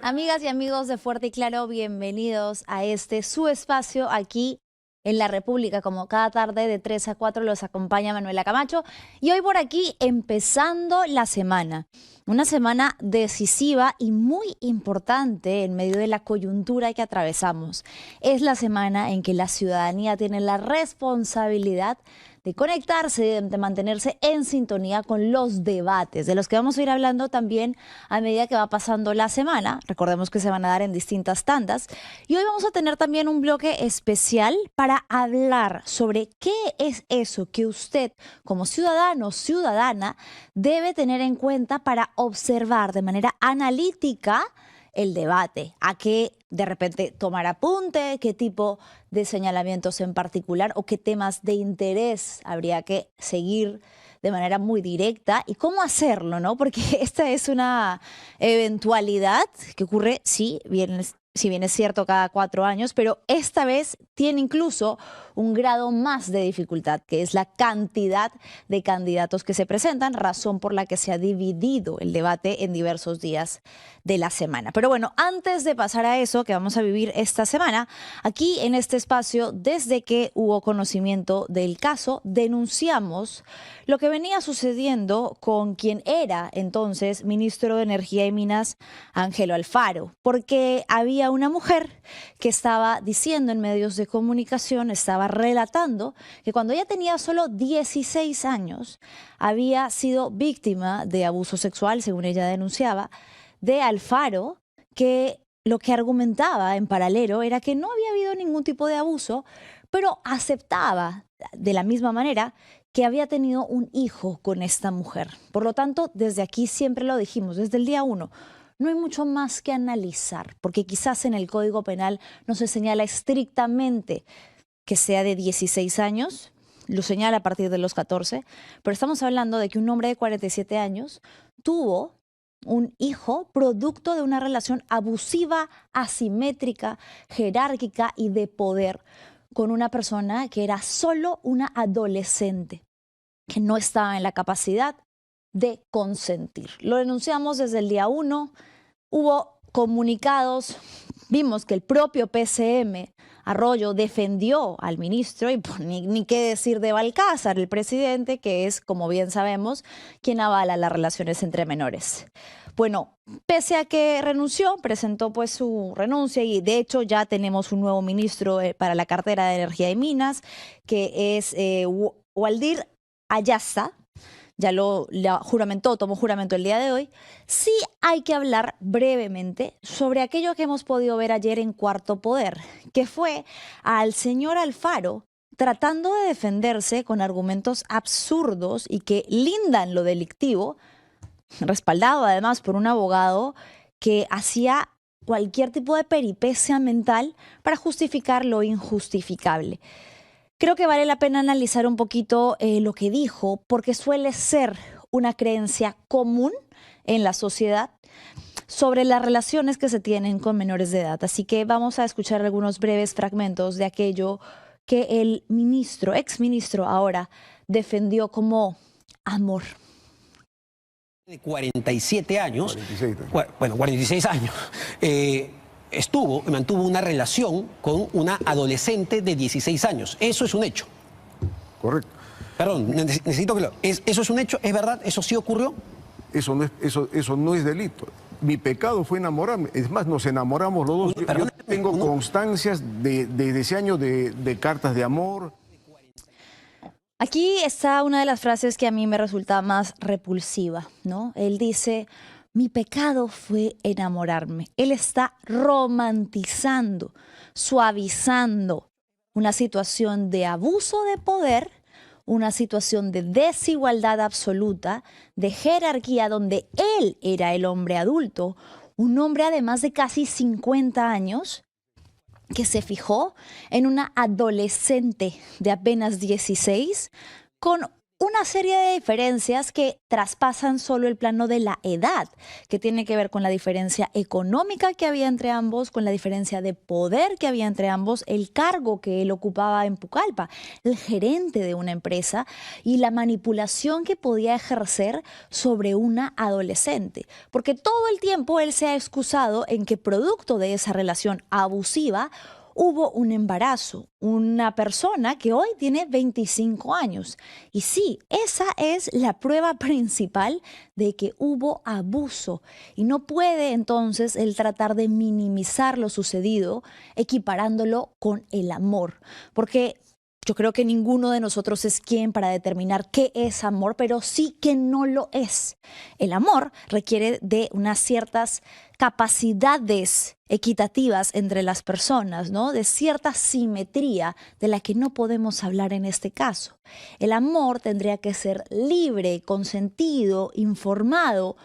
Amigas y amigos de Fuerte y Claro, bienvenidos a su espacio aquí en La República. Como cada tarde de 3 a 4 los acompaña Manuela Camacho. Y hoy por aquí empezando la semana. Una semana decisiva y muy importante en medio de la coyuntura que atravesamos. Es la semana en que la ciudadanía tiene la responsabilidad de conectarse, de mantenerse en sintonía con los debates, de los que vamos a ir hablando también a medida que va pasando la semana. Recordemos que se van a dar en distintas tandas. Y hoy vamos a tener también un bloque especial para hablar sobre qué es eso que usted, como ciudadano o ciudadana, debe tener en cuenta para observar de manera analítica el debate, a qué de repente tomar apunte, qué tipo de señalamientos en particular o qué temas de interés habría que seguir de manera muy directa y cómo hacerlo, ¿no? Porque esta es una eventualidad que ocurre, sí, si bien es cierto cada 4 años, pero esta vez tiene incluso un grado más de dificultad, que es la cantidad de candidatos que se presentan, razón por la que se ha dividido el debate en diversos días de la semana. Pero bueno, antes de pasar a eso que vamos a vivir esta semana, aquí en este espacio, desde que hubo conocimiento del caso, denunciamos lo que venía sucediendo con quien era entonces ministro de Energía y Minas, Ángelo Alfaro, porque había una mujer que estaba diciendo en medios de comunicación, estaba relatando que cuando ella tenía solo 16 años había sido víctima de abuso sexual, según ella denunciaba, de Alfaro, que lo que argumentaba en paralelo era que no había habido ningún tipo de abuso, pero aceptaba de la misma manera que había tenido un hijo con esta mujer. Por lo tanto, desde aquí siempre lo dijimos, desde el día 1, no hay mucho más que analizar, porque quizás en el Código Penal no se señala estrictamente que sea de 16 años, lo señala a partir de los 14, pero estamos hablando de que un hombre de 47 años tuvo un hijo producto de una relación abusiva, asimétrica, jerárquica y de poder con una persona que era solo una adolescente, que no estaba en la capacidad de consentir. Lo denunciamos desde el día 1, hubo comunicados, vimos que el propio PCM, Arroyo, defendió al ministro y pues, ni qué decir de Balcázar, el presidente, que es, como bien sabemos, quien avala las relaciones entre menores. Bueno, pese a que renunció, presentó pues su renuncia y de hecho ya tenemos un nuevo ministro para la cartera de Energía y Minas, que es Waldir Ayasa. Ya lo juramentó, tomó juramento el día de hoy. Sí hay que hablar brevemente sobre aquello que hemos podido ver ayer en Cuarto Poder, que fue al señor Alfaro tratando de defenderse con argumentos absurdos y que lindan lo delictivo, respaldado además por un abogado que hacía cualquier tipo de peripecia mental para justificar lo injustificable. Creo que vale la pena analizar un poquito lo que dijo, porque suele ser una creencia común en la sociedad sobre las relaciones que se tienen con menores de edad. Así que vamos a escuchar algunos breves fragmentos de aquello que el ministro, exministro ahora, defendió como amor. De 47 años, 46 años, mantuvo una relación con una adolescente de 16 años. Eso es un hecho. Correcto. Perdón, necesito que ¿eso es un hecho? ¿Es verdad? ¿Eso sí ocurrió? Eso no es delito. Mi pecado fue enamorarme. Es más, nos enamoramos los dos. Yo tengo constancias de ese año de cartas de amor. Aquí está una de las frases que a mí me resulta más repulsiva, ¿no? Él dice, mi pecado fue enamorarme. Él está romantizando, suavizando una situación de abuso de poder, una situación de desigualdad absoluta, de jerarquía donde él era el hombre adulto, un hombre además de casi 50 años, que se fijó en una adolescente de apenas 16 con una serie de diferencias que traspasan solo el plano de la edad, que tiene que ver con la diferencia económica que había entre ambos, con la diferencia de poder que había entre ambos, el cargo que él ocupaba en Pucallpa, el gerente de una empresa y la manipulación que podía ejercer sobre una adolescente. Porque todo el tiempo él se ha excusado en que producto de esa relación abusiva hubo un embarazo, una persona que hoy tiene 25 años. Y sí, esa es la prueba principal de que hubo abuso. Y no puede entonces él tratar de minimizar lo sucedido, equiparándolo con el amor. Porque yo creo que ninguno de nosotros es quien para determinar qué es amor, pero sí que no lo es. El amor requiere de unas ciertas capacidades equitativas entre las personas, ¿no? De cierta simetría de la que no podemos hablar en este caso. El amor tendría que ser libre, consentido, informado,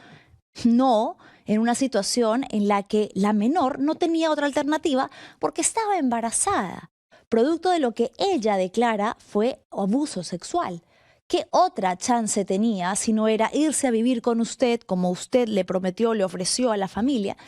no en una situación en la que la menor no tenía otra alternativa porque estaba embarazada. Producto de lo que ella declara fue abuso sexual. ¿Qué otra chance tenía si no era irse a vivir con usted como usted le prometió, le ofreció a la familia,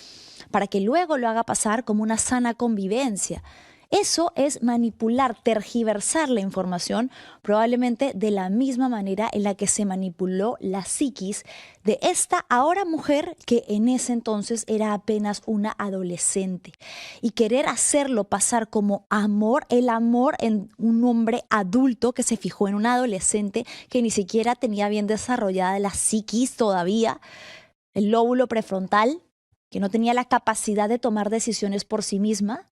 para que luego lo haga pasar como una sana convivencia? Eso es manipular, tergiversar la información, probablemente de la misma manera en la que se manipuló la psiquis de esta ahora mujer que en ese entonces era apenas una adolescente. Y querer hacerlo pasar como amor, el amor en un hombre adulto que se fijó en una adolescente que ni siquiera tenía bien desarrollada la psiquis todavía, el lóbulo prefrontal, que no tenía la capacidad de tomar decisiones por sí misma.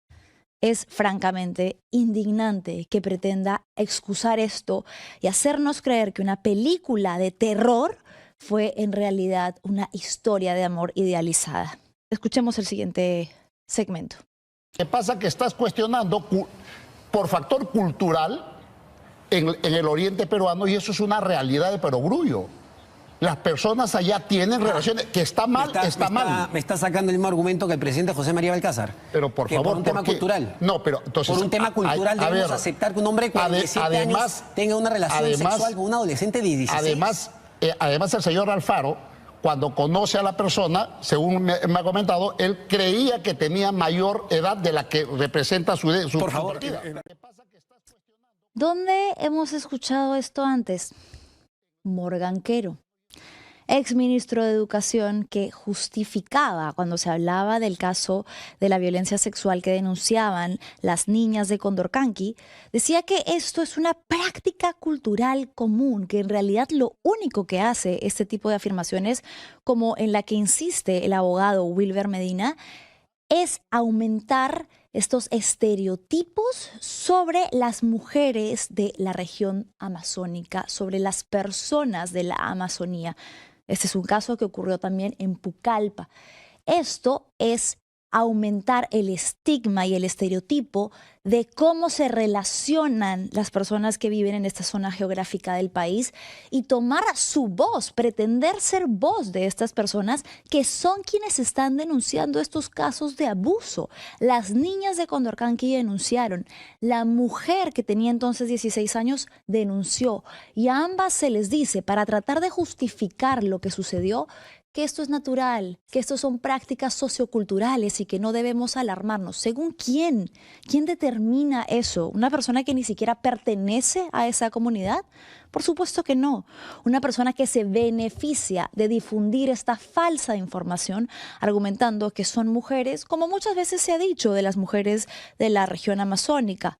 Es francamente indignante que pretenda excusar esto y hacernos creer que una película de terror fue en realidad una historia de amor idealizada. Escuchemos el siguiente segmento. ¿Qué pasa? Que estás cuestionando por factor cultural en el oriente peruano, y eso es una realidad de perogrullo. Las personas allá tienen relaciones, que está mal, está mal. Me está sacando el mismo argumento que el presidente José María Balcázar. Pero por favor, por un tema cultural. No, pero entonces, por un tema cultural debemos aceptar que un hombre de 47 años tenga una relación sexual con un adolescente de 16. Además, el señor Alfaro, cuando conoce a la persona, según me ha comentado, él creía que tenía mayor edad de la que representa su por favor. ¿Dónde hemos escuchado esto antes? Morganquero, ex ministro de Educación, que justificaba cuando se hablaba del caso de la violencia sexual que denunciaban las niñas de Condorcanqui, decía que esto es una práctica cultural común, que en realidad lo único que hace este tipo de afirmaciones, como en la que insiste el abogado Wilber Medina, es aumentar estos estereotipos sobre las mujeres de la región amazónica, sobre las personas de la Amazonía. Este es un caso que ocurrió también en Pucallpa. Esto es aumentar el estigma y el estereotipo de cómo se relacionan las personas que viven en esta zona geográfica del país y tomar su voz, pretender ser voz de estas personas que son quienes están denunciando estos casos de abuso. Las niñas de Condorcanqui denunciaron, la mujer que tenía entonces 16 años denunció, y a ambas se les dice, para tratar de justificar lo que sucedió, que esto es natural, que esto son prácticas socioculturales y que no debemos alarmarnos. ¿Según quién? ¿Quién determina eso? ¿Una persona que ni siquiera pertenece a esa comunidad? Por supuesto que no. Una persona que se beneficia de difundir esta falsa información, argumentando que son mujeres, como muchas veces se ha dicho de las mujeres de la región amazónica,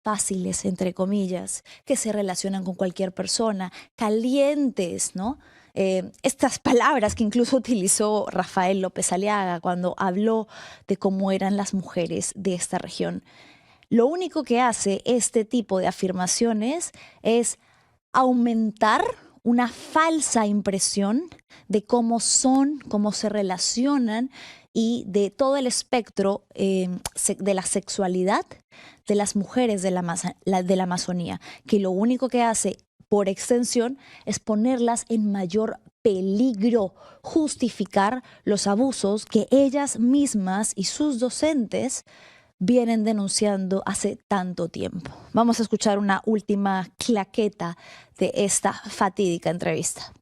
fáciles, entre comillas, que se relacionan con cualquier persona, calientes, ¿no? Estas palabras que incluso utilizó Rafael López Aliaga cuando habló de cómo eran las mujeres de esta región. Lo único que hace este tipo de afirmaciones es aumentar una falsa impresión de cómo son, cómo se relacionan y de todo el espectro de la sexualidad de las mujeres de la Amazonía, que lo único que hace por extensión es ponerlas en mayor peligro, justificar los abusos que ellas mismas y sus docentes vienen denunciando hace tanto tiempo. Vamos a escuchar una última claqueta de esta fatídica entrevista.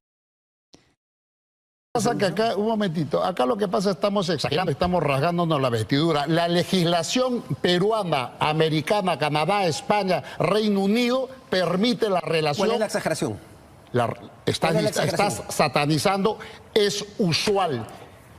Pasa que acá, un momentito, acá lo que pasa, estamos exagerando, estamos rasgándonos la vestidura. La legislación peruana, americana, Canadá, España, Reino Unido permite la relación. ¿Cuál es la exageración? Estás satanizando, es usual.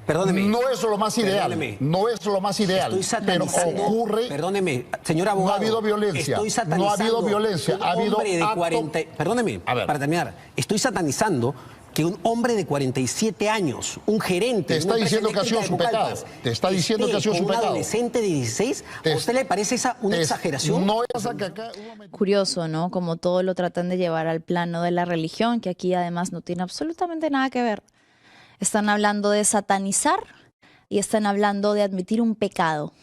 Perdóneme. No es lo más ideal. Perdóneme. No es lo más ideal. Pero ocurre. Perdóneme, señor abogado. No ha habido violencia. Estoy satanizando. No ha habido violencia. Ha habido hombre de acto... 40. Perdóneme, para terminar. Estoy satanizando que un hombre de 47 años, un gerente. Te está diciendo que ha sido su pecado. Te está diciendo que ha sido su pecado. Un adolescente de 16, ¿a usted le parece una exageración? No es que acá... Curioso, ¿no? Como todo lo tratan de llevar al plano de la religión, que aquí además no tiene absolutamente nada que ver. Están hablando de satanizar y están hablando de admitir un pecado.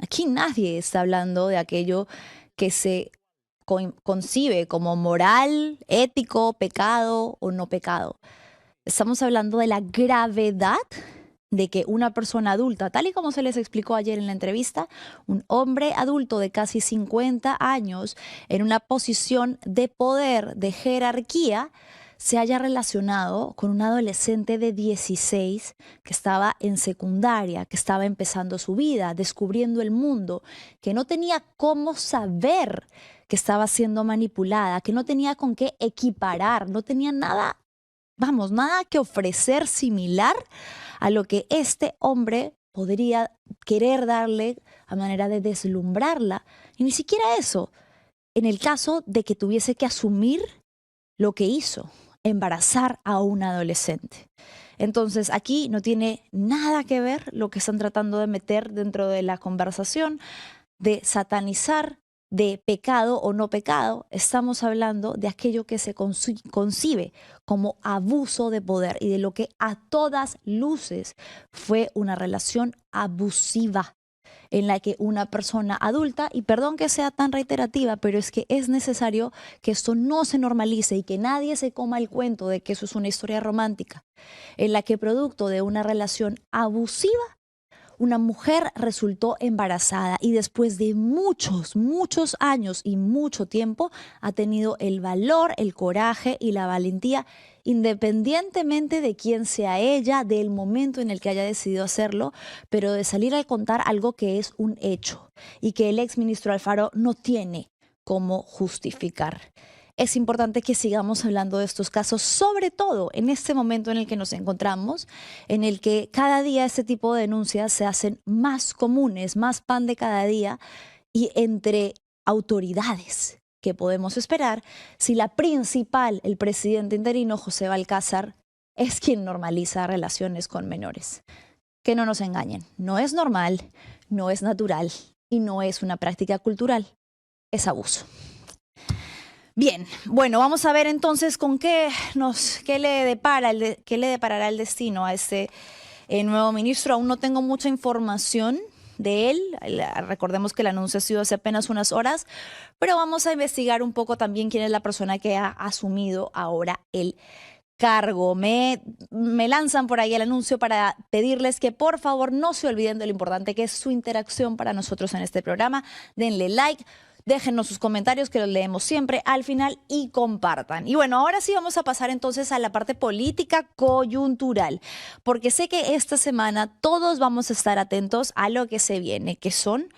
Aquí nadie está hablando de aquello que se concibe como moral, ético, pecado o no pecado. Estamos hablando de la gravedad de que una persona adulta, tal y como se les explicó ayer en la entrevista, un hombre adulto de casi 50 años en una posición de poder, de jerarquía, se haya relacionado con un adolescente de 16 que estaba en secundaria, que estaba empezando su vida, descubriendo el mundo, que no tenía cómo saber que estaba siendo manipulada, que no tenía con qué equiparar, no tenía nada, nada que ofrecer similar a lo que este hombre podría querer darle a manera de deslumbrarla. Y ni siquiera eso, en el caso de que tuviese que asumir lo que hizo, embarazar a un adolescente. Entonces aquí no tiene nada que ver lo que están tratando de meter dentro de la conversación, de satanizar, de pecado o no pecado. Estamos hablando de aquello que se concibe como abuso de poder y de lo que a todas luces fue una relación abusiva en la que una persona adulta, y perdón que sea tan reiterativa, pero es que es necesario que esto no se normalice y que nadie se coma el cuento de que eso es una historia romántica, en la que producto de una relación abusiva, una mujer resultó embarazada y después de muchos años y mucho tiempo ha tenido el valor, el coraje y la valentía, independientemente de quién sea ella, del momento en el que haya decidido hacerlo, pero de salir a contar algo que es un hecho y que el exministro Alfaro no tiene cómo justificar. Es importante que sigamos hablando de estos casos, sobre todo en este momento en el que nos encontramos, en el que cada día este tipo de denuncias se hacen más comunes, más pan de cada día, y entre autoridades que podemos esperar si la principal, el presidente interino José Balcázar, es quien normaliza relaciones con menores. Que no nos engañen, no es normal, no es natural y no es una práctica cultural, es abuso. Bien, bueno, vamos a ver entonces con qué le deparará el destino a este nuevo ministro. Aún no tengo mucha información de él. Recordemos que el anuncio ha sido hace apenas unas horas, pero vamos a investigar un poco también quién es la persona que ha asumido ahora el cargo. Me lanzan por ahí el anuncio para pedirles que por favor no se olviden de lo importante que es su interacción para nosotros en este programa. Denle like. Déjenos sus comentarios que los leemos siempre al final y compartan. Y bueno, ahora sí vamos a pasar entonces a la parte política coyuntural, porque sé que esta semana todos vamos a estar atentos a lo que se viene, que son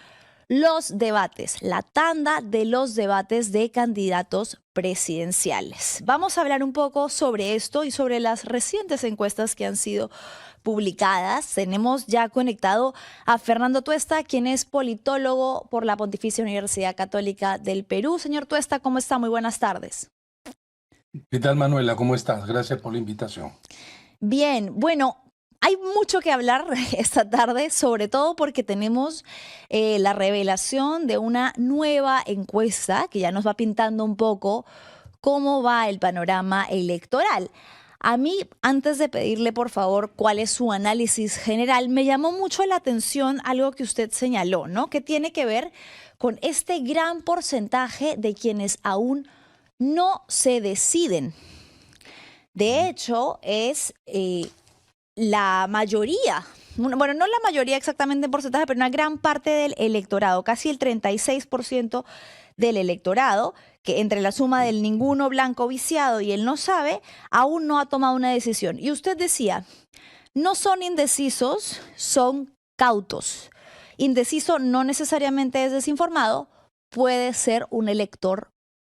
los debates, la tanda de los debates de candidatos presidenciales. Vamos a hablar un poco sobre esto y sobre las recientes encuestas que han sido publicadas. Tenemos ya conectado a Fernando Tuesta, quien es politólogo por la Pontificia Universidad Católica del Perú. Señor Tuesta, ¿cómo está? Muy buenas tardes. ¿Qué tal, Manuela? ¿Cómo estás? Gracias por la invitación. Bien, bueno, hay mucho que hablar esta tarde, sobre todo porque tenemos la revelación de una nueva encuesta que ya nos va pintando un poco cómo va el panorama electoral. A mí, antes de pedirle, por favor, cuál es su análisis general, me llamó mucho la atención algo que usted señaló, ¿no? Que tiene que ver con este gran porcentaje de quienes aún no se deciden. De hecho, es la mayoría bueno, no la mayoría exactamente en porcentaje, pero una gran parte del electorado, casi el 36% del electorado, que entre la suma del ninguno, blanco, viciado y el no sabe, aún no ha tomado una decisión. Y usted decía, no son indecisos, son cautos. Indeciso no necesariamente es desinformado, puede ser un elector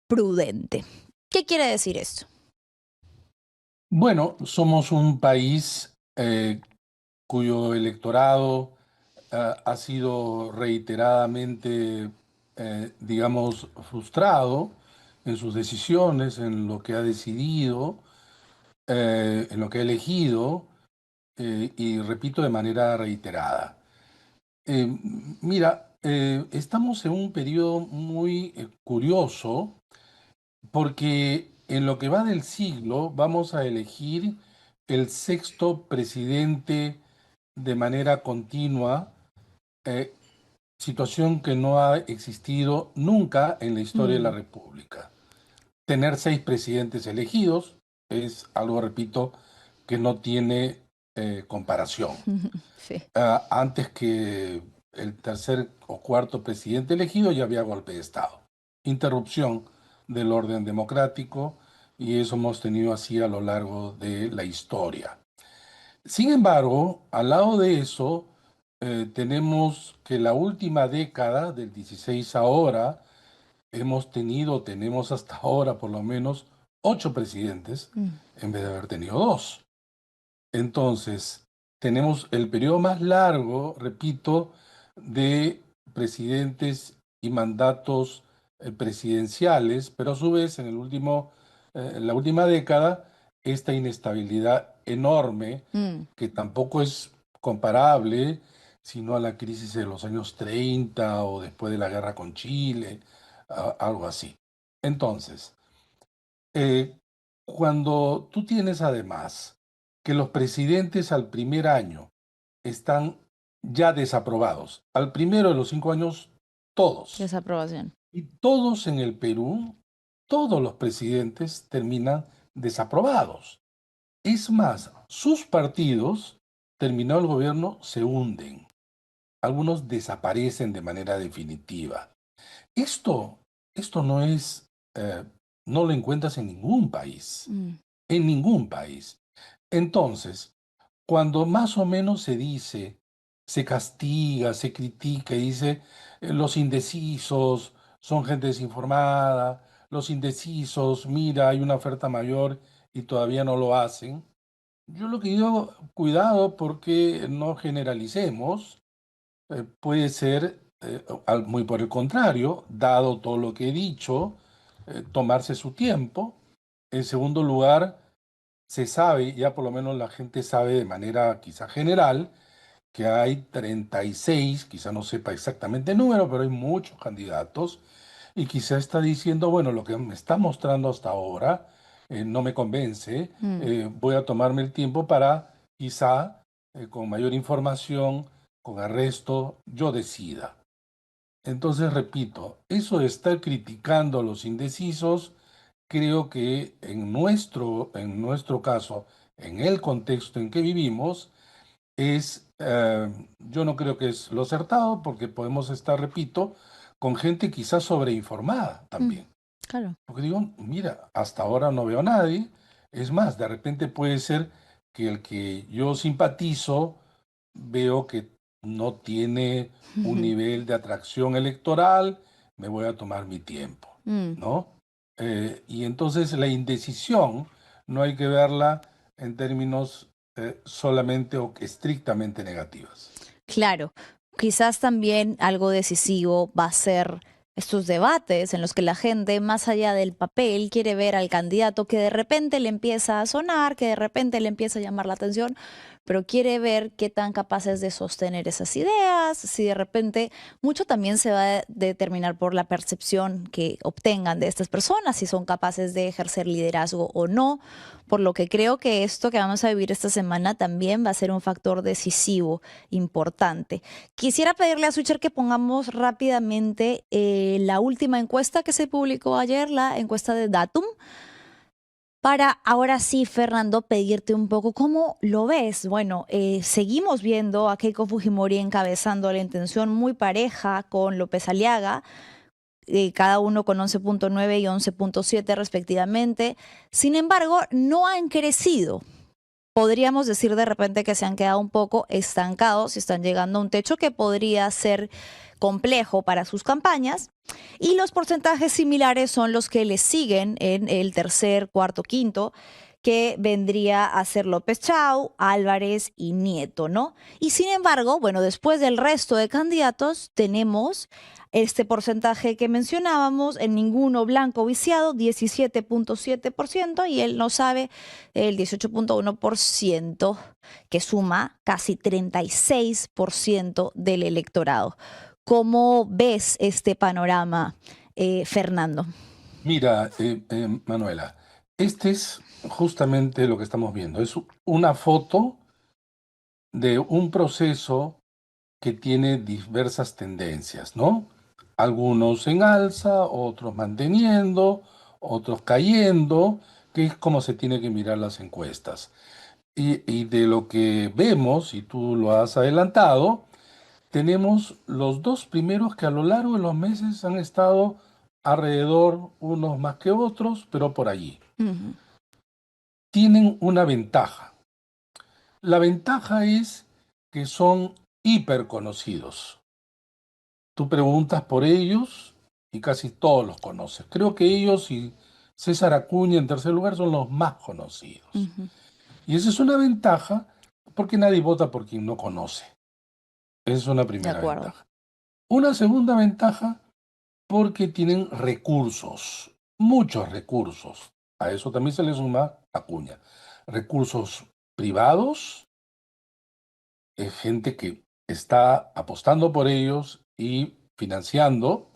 prudente. ¿Qué quiere decir esto? Bueno, somos un país cuyo electorado ha sido reiteradamente, digamos, frustrado en sus decisiones, en lo que ha decidido, en lo que ha elegido, y repito, de manera reiterada. Mira, estamos en un periodo muy curioso porque en lo que va del siglo vamos a elegir el sexto presidente de manera continua, eh, situación que no ha existido nunca en la historia de la República. Tener 6 presidentes elegidos es algo, repito, que no tiene comparación. Sí. Antes que el tercer o cuarto presidente elegido ya había golpe de Estado. Interrupción del orden democrático, y eso hemos tenido así a lo largo de la historia. Sin embargo, al lado de eso, tenemos que la última década, del 16 ahora, tenemos hasta ahora por lo menos 8 presidentes en vez de haber tenido 2. Entonces, tenemos el periodo más largo, repito, de presidentes y mandatos presidenciales, pero a su vez en la última década, esta inestabilidad enorme, que tampoco es comparable sino a la crisis de los años 30 o después de la guerra con Chile, algo así. Entonces, cuando tú tienes además que los presidentes al primer año están ya desaprobados, al primero de los 5 años, todos. Desaprobación. Y todos en el Perú, todos los presidentes terminan desaprobados. Es más, sus partidos, terminado el gobierno, se hunden. Algunos desaparecen de manera definitiva. Esto no es, no lo encuentras en ningún país. En ningún país. Entonces, cuando más o menos se dice, se castiga, se critica y dice, los indecisos son gente desinformada, los indecisos, mira, hay una oferta mayor y todavía no lo hacen. Yo lo que digo, cuidado porque no generalicemos, puede ser, muy por el contrario, dado todo lo que he dicho, tomarse su tiempo. En segundo lugar, se sabe, ya por lo menos la gente sabe de manera quizá general, que hay 36, quizá no sepa exactamente el número, pero hay muchos candidatos, y quizá está diciendo, bueno, lo que me está mostrando hasta ahora no me convence, voy a tomarme el tiempo para quizá con mayor información, con arresto, yo decida. Entonces, repito, eso de estar criticando a los indecisos, creo que en nuestro caso, en el contexto en que vivimos, yo no creo que es lo acertado, porque podemos estar, repito, con gente quizás sobreinformada también. Claro. Porque digo, mira, hasta ahora no veo a nadie. Es más, de repente puede ser que el que yo simpatizo, veo que no tiene un nivel de atracción electoral, me voy a tomar mi tiempo, ¿no? Y entonces la indecisión no hay que verla en términos solamente o estrictamente negativas. Claro, quizás también algo decisivo va a ser estos debates en los que la gente, más allá del papel, quiere ver al candidato que de repente le empieza a sonar, que de repente le empieza a llamar la atención, pero quiere ver qué tan capaces de sostener esas ideas, si de repente mucho también se va a determinar por la percepción que obtengan de estas personas, si son capaces de ejercer liderazgo o no, por lo que creo que esto que vamos a vivir esta semana también va a ser un factor decisivo, importante. Quisiera pedirle a Switcher que pongamos rápidamente la última encuesta que se publicó ayer, la encuesta de Datum. Para ahora sí, Fernando, pedirte un poco cómo lo ves. Bueno, seguimos viendo a Keiko Fujimori encabezando la intención muy pareja con López Aliaga, cada uno con 11.9 y 11.7 respectivamente. Sin embargo, no han crecido. Podríamos decir de repente que se han quedado un poco estancados y están llegando a un techo que podría ser complejo para sus campañas. Y los porcentajes similares son los que le siguen en el tercer, cuarto, quinto, que vendría a ser López Chau, Álvarez y Nieto, ¿no? Y sin embargo, bueno, después del resto de candidatos tenemos este porcentaje que mencionábamos, en ninguno blanco viciado, 17.7%, y él no sabe el 18.1%, que suma casi 36% del electorado. ¿Cómo ves este panorama, Fernando? Mira, Manuela, este es justamente lo que estamos viendo. Es una foto de un proceso que tiene diversas tendencias, ¿no? Algunos en alza, otros manteniendo, otros cayendo, que es como se tiene que mirar las encuestas. Y de lo que vemos, y tú lo has adelantado, tenemos los dos primeros que a lo largo de los meses han estado alrededor, unos más que otros, pero por allí. Ujú. Tienen una ventaja. La ventaja es que son hiperconocidos. Tú preguntas por ellos y casi todos los conoces. Creo que ellos y César Acuña en tercer lugar son los más conocidos. Ujú. Y esa es una ventaja porque nadie vota por quien no conoce. Esa es una De primera acuerdo. ventaja. Una segunda ventaja porque tienen recursos, muchos recursos. A eso también se le suma Acuña. Recursos privados, gente que está apostando por ellos y financiando,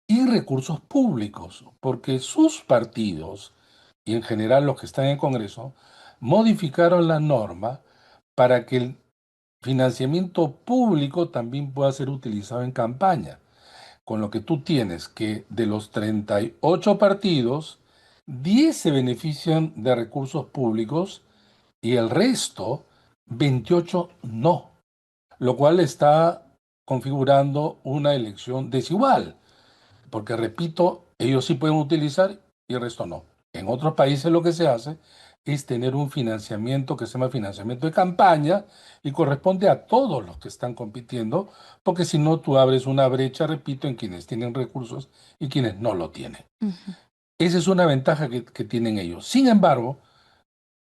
y recursos públicos, porque sus partidos, y en general los que están en el Congreso, modificaron la norma para que el financiamiento público también pueda ser utilizado en campaña. Con lo que tú tienes que de los 38 partidos, 10 se benefician de recursos públicos y el resto, 28 no, lo cual está configurando una elección desigual, porque repito, ellos sí pueden utilizar y el resto no. En otros países lo que se hace es tener un financiamiento que se llama financiamiento de campaña y corresponde a todos los que están compitiendo, porque si no tú abres una brecha, repito, en quienes tienen recursos y quienes no lo tienen. Ujú. Esa es una ventaja que tienen ellos. Sin embargo,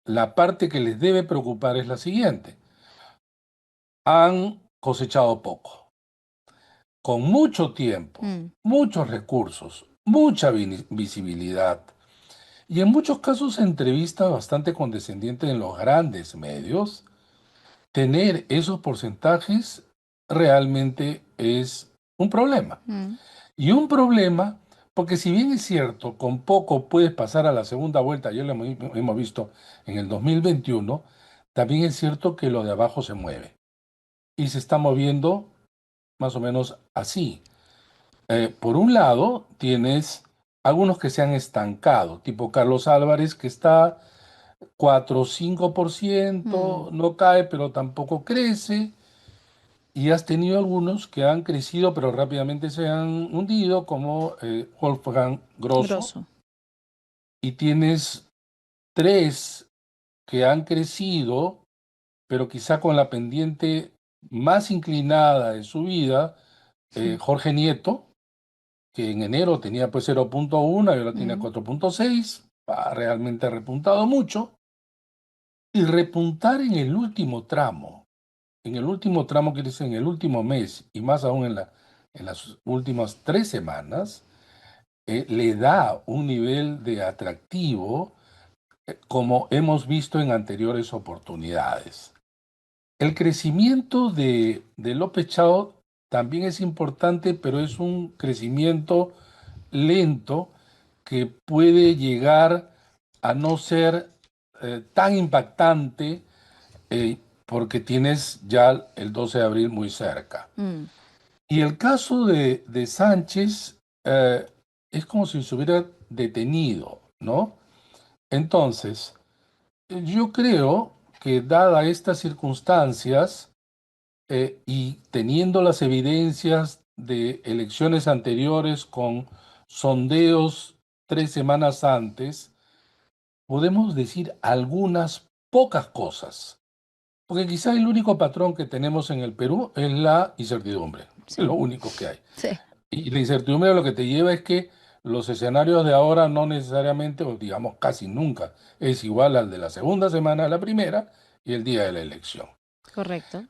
la parte que les debe preocupar es la siguiente. Han cosechado poco, con mucho tiempo, Mm. muchos recursos, mucha visibilidad y en muchos casos entrevistas bastante condescendientes en los grandes medios. Tener esos porcentajes realmente es un problema. Mm. Y un problema porque si bien es cierto, con poco puedes pasar a la segunda vuelta, ya lo hemos visto en el 2021, también es cierto que lo de abajo se mueve. Y se está moviendo más o menos así. Por un lado, tienes algunos que se han estancado, tipo Carlos Álvarez, que está 4 o 5%, Mm. no cae, pero tampoco crece. Y has tenido algunos que han crecido, pero rápidamente se han hundido, como Wolfgang Grosso. Grosso. Y tienes 3 que han crecido, pero quizá con la pendiente más inclinada de su vida, Jorge Nieto, que en enero tenía pues 0.1 y ahora tiene Mm. 4.6, ha realmente repuntado mucho. Y repuntar en el último tramo quiere decir en el último mes y más aún en las últimas 3 semanas, le da un nivel de atractivo como hemos visto en anteriores oportunidades. El crecimiento de López Chao también es importante, pero es un crecimiento lento que puede llegar a no ser tan impactante porque tienes ya el 12 de abril muy cerca. Mm. Y el caso de Sánchez es como si se hubiera detenido, ¿no? Entonces, yo creo que dadas estas circunstancias y teniendo las evidencias de elecciones anteriores con sondeos 3 semanas antes, podemos decir algunas pocas cosas. Porque quizá el único patrón que tenemos en el Perú es la incertidumbre. Sí. Es lo único que hay. Sí. Y la incertidumbre lo que te lleva es que los escenarios de ahora no necesariamente, o digamos casi nunca, es igual al de la segunda semana a la primera y el día de la elección. Correcto.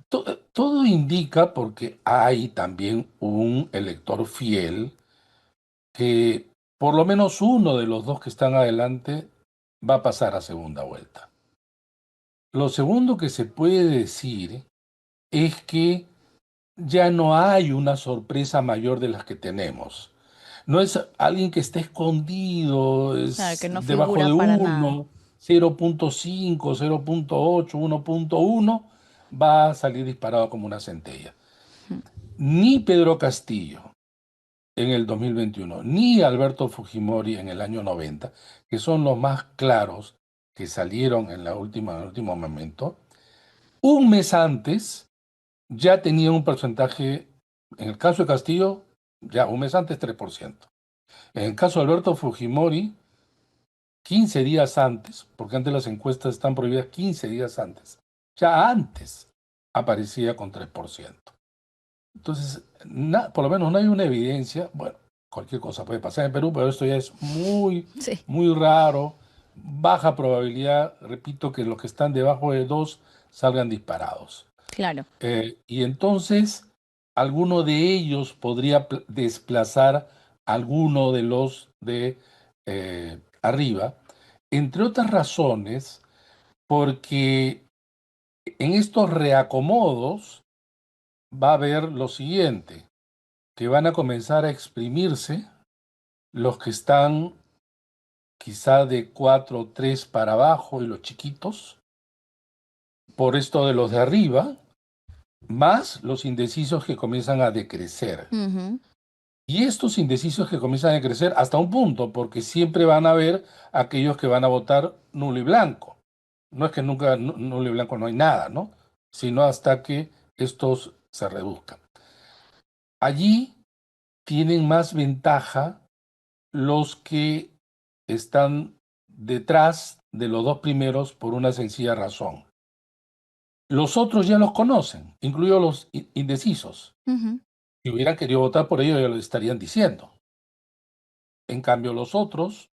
Todo indica, porque hay también un elector fiel, que por lo menos uno de los dos que están adelante va a pasar a segunda vuelta. Lo segundo que se puede decir es que ya no hay una sorpresa mayor de las que tenemos. No es alguien que esté escondido, Claro, es que no debajo figura de para nada. 1, 0.5, 0.8, 1.1, va a salir disparado como una centella. Ni Pedro Castillo en el 2021, ni Alberto Fujimori en el año 90, que son los más claros que salieron en el último momento, un mes antes ya tenía un porcentaje, en el caso de Castillo, ya un mes antes 3%. En el caso de Alberto Fujimori, 15 días antes, porque antes las encuestas están prohibidas 15 días antes, ya antes aparecía con 3%. Entonces, por lo menos no hay una evidencia, bueno, cualquier cosa puede pasar en Perú, pero esto ya es Sí. muy raro, baja probabilidad, repito, que los que están debajo de 2 salgan disparados. Claro. Y entonces, alguno de ellos podría desplazar a alguno de los de arriba, entre otras razones, porque en estos reacomodos va a haber lo siguiente, que van a comenzar a exprimirse los que están quizá de 4 o 3 para abajo y los chiquitos, por esto de los de arriba, más los indecisos que comienzan a decrecer. Ujú. Y estos indecisos que comienzan a decrecer hasta un punto, porque siempre van a haber aquellos que van a votar nulo y blanco. No es que nunca nulo y blanco no hay nada, ¿no? Sino hasta que estos se reduzcan. Allí tienen más ventaja los que están detrás de los dos primeros por una sencilla razón. Los otros ya los conocen, incluidos los indecisos. Ujú. Si hubieran querido votar por ellos, ya lo estarían diciendo. En cambio, los otros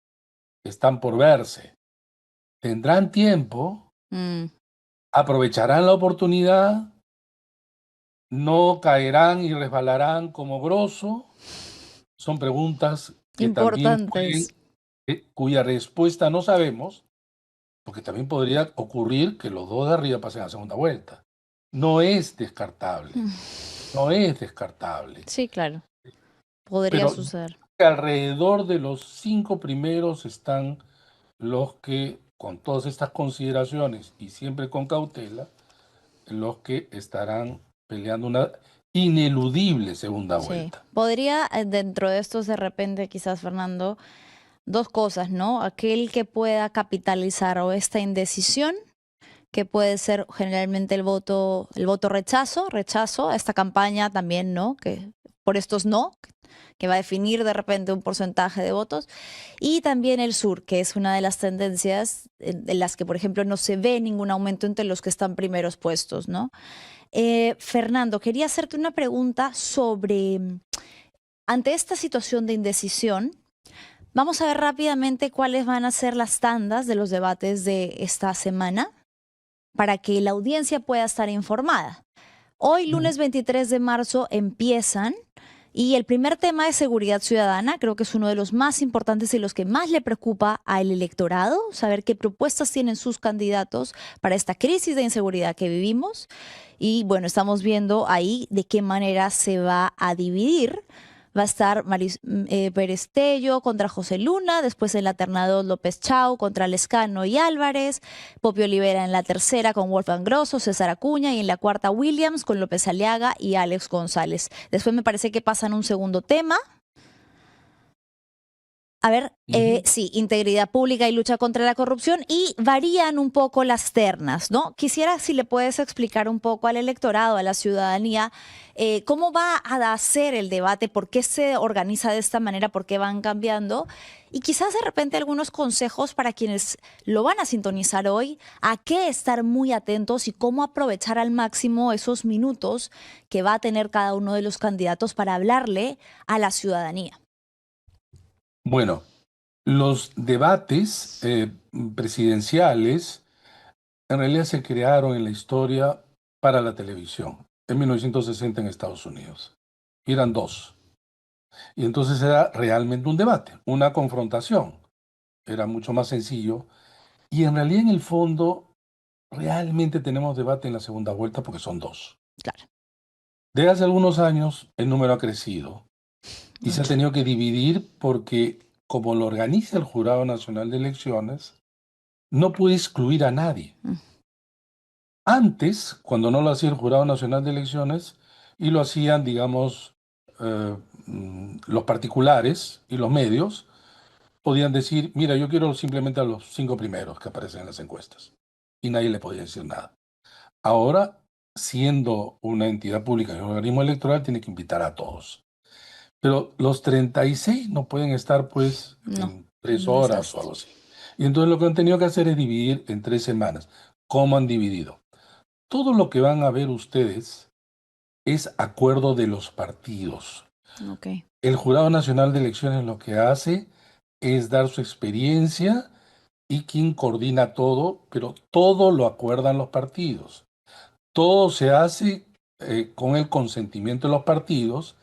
están por verse. ¿Tendrán tiempo? Mm. ¿Aprovecharán la oportunidad? ¿No caerán y resbalarán como Grosso? Son preguntas que también Importantes. cuya respuesta no sabemos, porque también podría ocurrir que los dos de arriba pasen a segunda vuelta. No es descartable, no es descartable. Sí, claro. Podría Pero suceder. alrededor de los 5 primeros están los que, con todas estas consideraciones y siempre con cautela, los que estarán peleando una ineludible segunda Sí. vuelta. Podría, dentro de estos, de repente, quizás, Fernando, dos cosas, ¿no? Aquel que pueda capitalizar o esta indecisión, que puede ser generalmente el voto rechazo a esta campaña también, ¿no? Que por estos no, que va a definir de repente un porcentaje de votos. Y también el sur, que es una de las tendencias en las que, por ejemplo, no se ve ningún aumento entre los que están primeros puestos, ¿no? Fernando, quería hacerte una pregunta sobre, ante esta situación de indecisión, vamos a ver rápidamente cuáles van a ser las tandas de los debates de esta semana para que la audiencia pueda estar informada. Hoy, lunes 23 de marzo, empiezan y el primer tema es seguridad ciudadana. Creo que es uno de los más importantes y los que más le preocupa al electorado, saber qué propuestas tienen sus candidatos para esta crisis de inseguridad que vivimos. Y bueno, estamos viendo ahí de qué manera se va a dividir. Va a estar Pérez Tello contra José Luna, después en la terna 2 López Chau contra Lescano y Álvarez, Popio Olivera en la tercera con Wolfgang Grosso, César Acuña, y en la cuarta Williams con López Aliaga y Alex González. Después me parece que pasan un segundo tema, A ver, Ujú. sí, integridad pública y lucha contra la corrupción y varían un poco las ternas, ¿no? Quisiera si le puedes explicar un poco al electorado, a la ciudadanía, cómo va a hacer el debate, por qué se organiza de esta manera, por qué van cambiando y quizás de repente algunos consejos para quienes lo van a sintonizar hoy, a qué estar muy atentos y cómo aprovechar al máximo esos minutos que va a tener cada uno de los candidatos para hablarle a la ciudadanía. Bueno, los debates presidenciales en realidad se crearon en la historia para la televisión, en 1960 en Estados Unidos. Y eran dos. Y entonces era realmente un debate, una confrontación. Era mucho más sencillo. Y en realidad, en el fondo, realmente tenemos debate en la segunda vuelta porque son dos. Claro, Desde hace algunos años el número ha crecido y se ha mucho. tenido que dividir porque, como lo organiza el Jurado Nacional de Elecciones, no puede excluir a nadie. Mm. Antes, cuando no lo hacía el Jurado Nacional de Elecciones, y lo hacían, digamos, los particulares y los medios, podían decir, mira, yo quiero simplemente a los 5 primeros que aparecen en las encuestas. Y nadie le podía decir nada. Ahora, siendo una entidad pública y un organismo electoral, tiene que invitar a todos. Pero los 36 no pueden estar, pues, No, en 3 un horas o desastre. algo así. Y entonces lo que han tenido que hacer es dividir en 3 semanas. ¿Cómo han dividido? Todo lo que van a ver ustedes es acuerdo de los partidos. Ok, El Jurado Nacional de Elecciones lo que hace es dar su experiencia y quien coordina todo, pero todo lo acuerdan los partidos. Todo se hace con el consentimiento de los partidos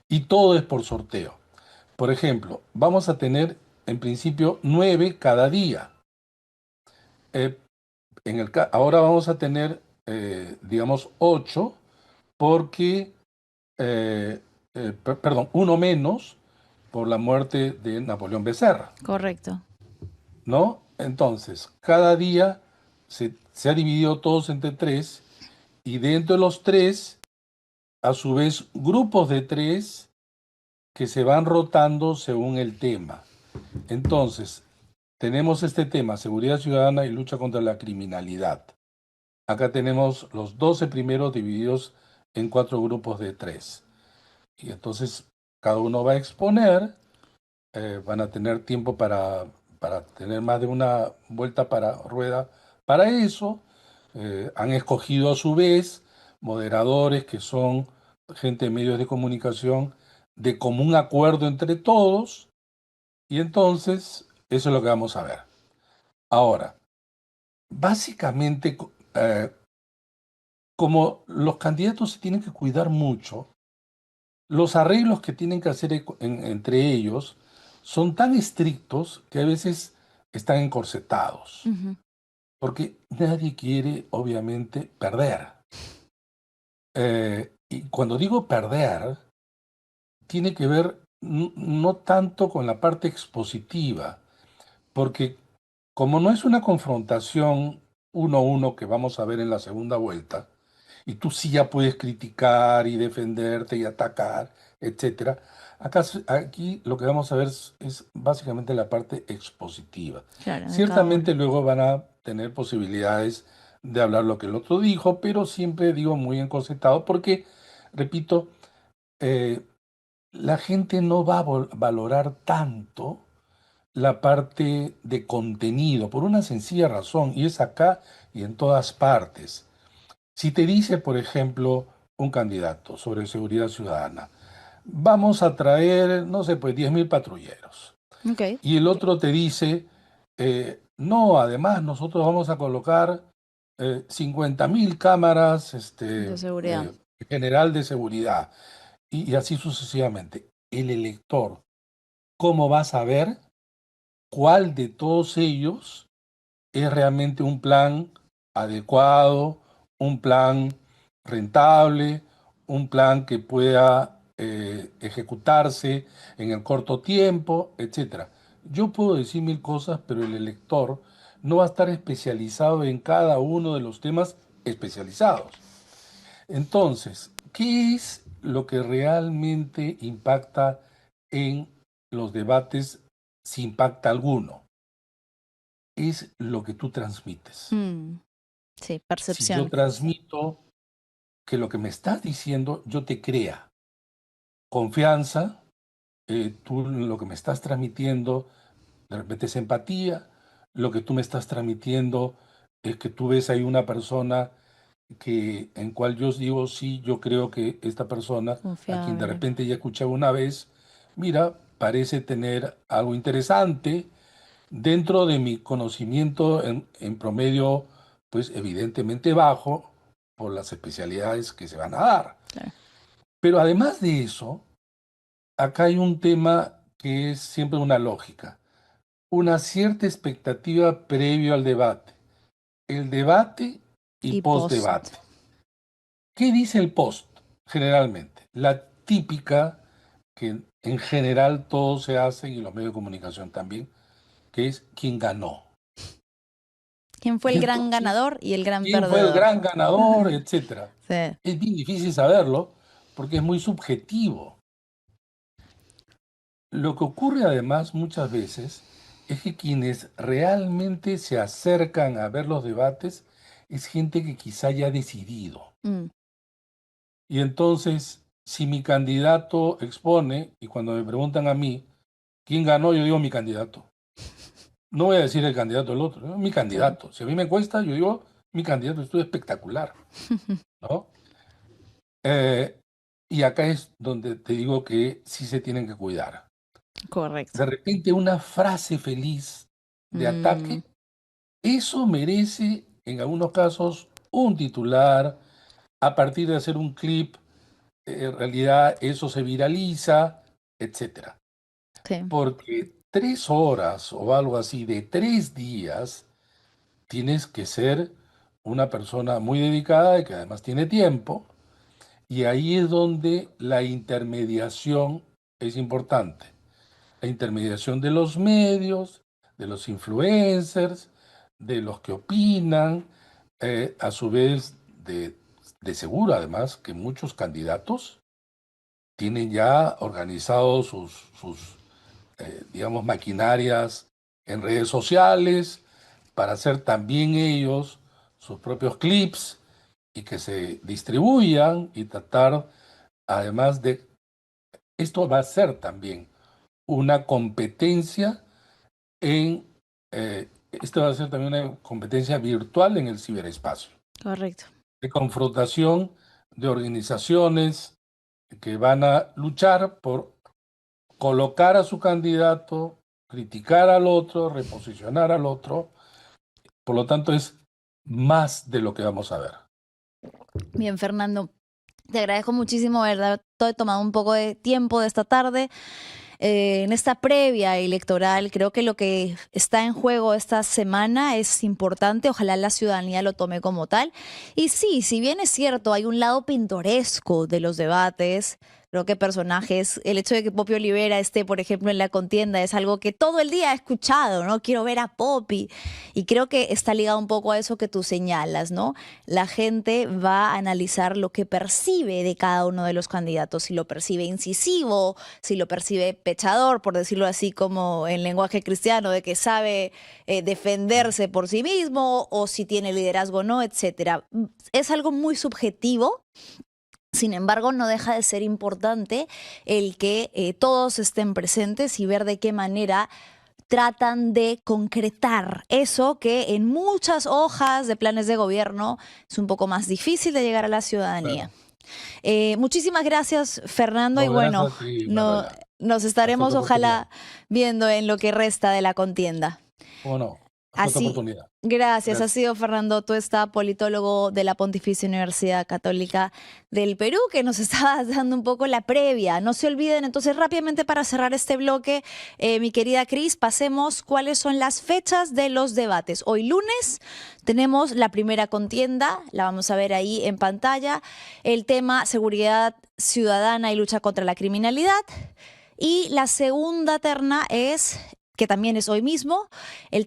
y todo es por sorteo. Por ejemplo, vamos a tener en principio 9 cada día. Eh, ahora vamos a tener, digamos, 8 porque, perdón, uno menos por la muerte de Napoleón Becerra, correcto. ¿no? Entonces, cada día se ha dividido todos entre 3 y dentro de los 3, a su vez, grupos de 3 que se van rotando según el tema. Entonces, tenemos este tema, seguridad ciudadana y lucha contra la criminalidad. Acá tenemos los 12 primeros divididos en 4 grupos de 3. Y entonces cada uno va a exponer, van a tener tiempo para tener más de una vuelta para rueda para eso. Han escogido a su vez moderadores que son gente de medios de comunicación de común acuerdo entre todos. Y entonces eso es lo que vamos a ver. Ahora, básicamente, como los candidatos se tienen que cuidar mucho, los arreglos que tienen que hacer entre ellos son tan estrictos que a veces están encorsetados, Ujú. porque nadie quiere, obviamente, perder. Y cuando digo perder, tiene que ver no tanto con la parte expositiva, porque como no es una confrontación uno a uno que vamos a ver en la segunda vuelta, y tú sí ya puedes criticar y defenderte y atacar, etcétera. Aquí lo que vamos a ver es básicamente la parte expositiva. Claro, de cada uno. Ciertamente luego van a tener posibilidades de hablar lo que el otro dijo, pero siempre digo muy encorsetado porque, repito, eh, la gente no va a valorar tanto la parte de contenido por una sencilla razón, y es acá y en todas partes. Si te dice, por ejemplo, un candidato sobre seguridad ciudadana, vamos a traer, no sé, pues 10.000 patrulleros. Ok, Y el otro te dice, no, además nosotros vamos a colocar 50.000 cámaras de seguridad. general de seguridad. Y así sucesivamente. El elector, ¿cómo va a saber cuál de todos ellos es realmente un plan adecuado, un plan rentable, un plan que pueda ejecutarse en el corto tiempo, etcétera? Yo puedo decir 1000 cosas, pero el elector no va a estar especializado en cada uno de los temas especializados. Entonces, ¿qué es lo que realmente impacta en los debates sin impacto alguno. Es lo que tú transmites. Sí, Si percepción. yo transmito que lo que me estás diciendo, yo te crea confianza, tú lo que me estás transmitiendo, de repente es empatía, lo que tú me estás transmitiendo es que tú ves ahí una persona en cual yo digo, sí, yo creo que esta persona, a quien de Confiable. repente ya escuchaba una vez, mira, parece tener algo interesante dentro de mi conocimiento en promedio, pues evidentemente bajo por las especialidades que se van a dar. Claro. Pero además de eso, acá hay un tema que es siempre una lógica, una cierta expectativa previo al debate, el debate y Y post. post-debate. ¿Qué dice el post generalmente? La típica que en general todos se hacen y los medios de comunicación también, que es quién ganó. ¿Quién fue Y el gran entonces, ganador y el gran ¿quién fue el perdedor? gran ganador, etcétera? Sí, Es bien difícil saberlo porque es muy subjetivo. Lo que ocurre además muchas veces es que quienes realmente se acercan a ver los debates es gente que quizá ya ha decidido. Y entonces, si mi candidato expone, y cuando me preguntan a mí, ¿quién ganó? Yo digo mi candidato. No voy a decir el candidato del otro, ¿no? Mi candidato. Si a mí me cuesta, yo digo mi candidato, estuvo espectacular, ¿no? Y acá es donde te digo que sí se tienen que cuidar. correcto. De repente una frase feliz de ataque, eso merece en algunos casos un titular, a partir de hacer un clip, en realidad eso se viraliza, etcétera. Sí, Porque 3 horas o algo así de 3 días, tienes que ser una persona muy dedicada y que además tiene tiempo, y ahí es donde la intermediación es importante. La intermediación de los medios, de los influencers, de los que opinan, a su vez de seguro además que muchos candidatos tienen ya organizados sus digamos, maquinarias en redes sociales para hacer también ellos sus propios clips y que se distribuyan y tratar, además de, esto va a ser también una competencia esto va a ser también una competencia virtual en el ciberespacio, correcto. de confrontación de organizaciones que van a luchar por colocar a su candidato, criticar al otro, reposicionar al otro. Por lo tanto, es más de lo que vamos a ver. Bien, Fernando. Te agradezco muchísimo, ¿verdad? He tomado un poco de tiempo de esta tarde. En esta previa electoral, creo que lo que está en juego esta semana es importante. Ojalá la ciudadanía lo tome como tal. Y sí, si bien es cierto, hay un lado pintoresco de los debates. Creo que personajes, el hecho de que Poppy Olivera esté, por ejemplo, en la contienda es algo que todo el día he escuchado, ¿no? Quiero ver a Poppy. Y creo que está ligado un poco a eso que tú señalas, ¿no? La gente va a analizar lo que percibe de cada uno de los candidatos, si lo percibe incisivo, si lo percibe pechador, por decirlo así como en lenguaje cristiano, de que sabe defenderse por sí mismo, o si tiene liderazgo o no, etcétera. Es algo muy subjetivo. Sin embargo, no deja de ser importante el que todos estén presentes y ver de qué manera tratan de concretar eso que en muchas hojas de planes de gobierno es un poco más difícil de llegar a la ciudadanía. Claro. Muchísimas gracias, Fernando, No, y bueno, gracias a ti, Manuela. nos estaremos Hasta otra ojalá viendo en lo que resta de la contienda. ¿Cómo no? Hasta otra Así, oportunidad. gracias. Ha Gracias. sido Fernando Tuesta, politólogo de la Pontificia Universidad Católica del Perú, que nos estaba dando un poco la previa. No se olviden, entonces, rápidamente para cerrar este bloque, mi querida Cris, pasemos cuáles son las fechas de los debates. Hoy lunes tenemos la primera contienda, la vamos a ver ahí en pantalla, el tema seguridad ciudadana y lucha contra la criminalidad. Y la segunda terna es, que también es hoy mismo, el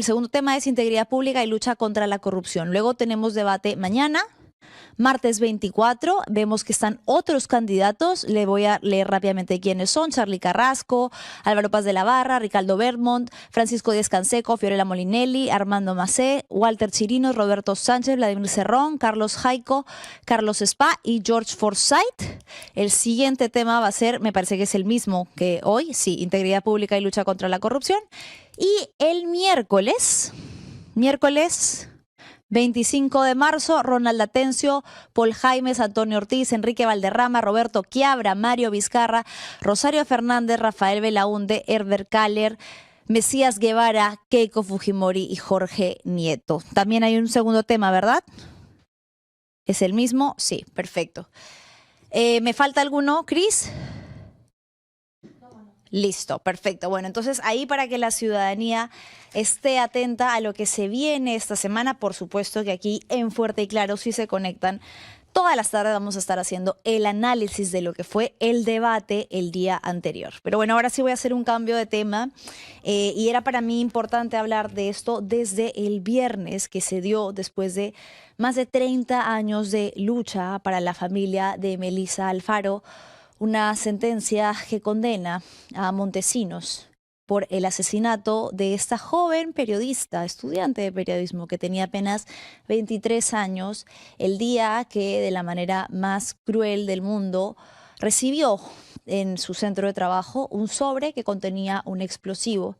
segundo tema es integridad pública y lucha contra la corrupción. Luego tenemos debate mañana, Martes 24, vemos que están otros candidatos. Le voy a leer rápidamente quiénes son. Charly Carrasco, Álvaro Paz de la Barra, Ricardo Vermont, Francisco Díaz Canseco, Fiorella Molinelli, Armando Macé, Walter Chirinos, Roberto Sánchez, Vladimir Cerrón, Carlos Jaico, Carlos Spa y George Forsyth. El siguiente tema va a ser, me parece que es el mismo que hoy, sí, integridad pública y lucha contra la corrupción. Y el miércoles 25 de marzo, Ronald Atencio, Paul Jaimes, Antonio Ortiz, Enrique Valderrama, Roberto Quiabra, Mario Vizcarra, Rosario Fernández, Rafael Belaunde, Herbert Kaller, Mesías Guevara, Keiko Fujimori y Jorge Nieto. También hay un segundo tema, ¿verdad? ¿Es el mismo? Sí, perfecto. ¿Me falta alguno, Cris? Listo, perfecto. Bueno, entonces ahí para que la ciudadanía esté atenta a lo que se viene esta semana, por supuesto que aquí en Fuerte y Claro, si se conectan, todas las tardes vamos a estar haciendo el análisis de lo que fue el debate el día anterior. Pero bueno, ahora sí voy a hacer un cambio de tema y era para mí importante hablar de esto desde el viernes que se dio después de más de 30 años de lucha para la familia de Melissa Alfaro, una sentencia que condena a Montesinos por el asesinato de esta joven periodista, estudiante de periodismo que tenía apenas 23 años, el día que de la manera más cruel del mundo recibió en su centro de trabajo un sobre que contenía un explosivo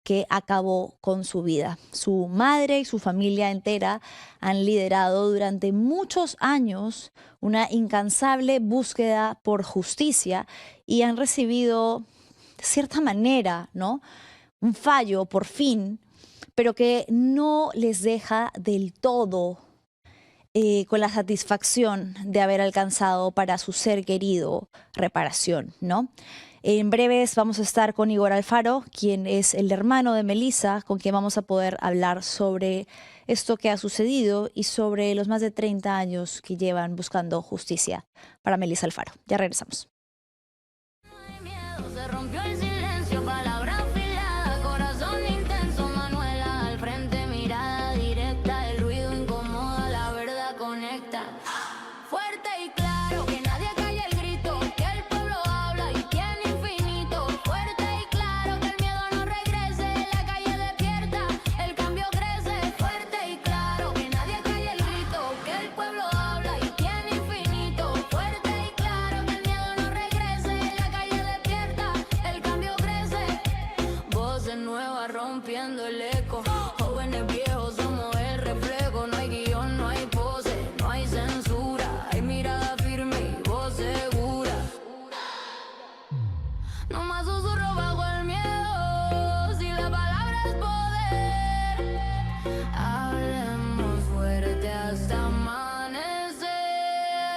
que acabó con su vida. Su madre y su familia entera han liderado durante muchos años una incansable búsqueda por justicia y han recibido, de cierta manera, ¿no?, un fallo por fin, pero que no les deja del todo con la satisfacción de haber alcanzado para su ser querido reparación, ¿no? En breves vamos a estar con Igor Alfaro, quien es el hermano de Melissa, con quien vamos a poder hablar sobre esto que ha sucedido y sobre los más de 30 años que llevan buscando justicia para Melissa Alfaro. Ya regresamos. Rompiendo el eco, jóvenes viejos somos el reflejo, no hay guión, no hay pose, no hay censura, hay mirada firme y voz segura. No más susurro bajo el miedo, si la palabra es poder, hablemos fuerte hasta amanecer.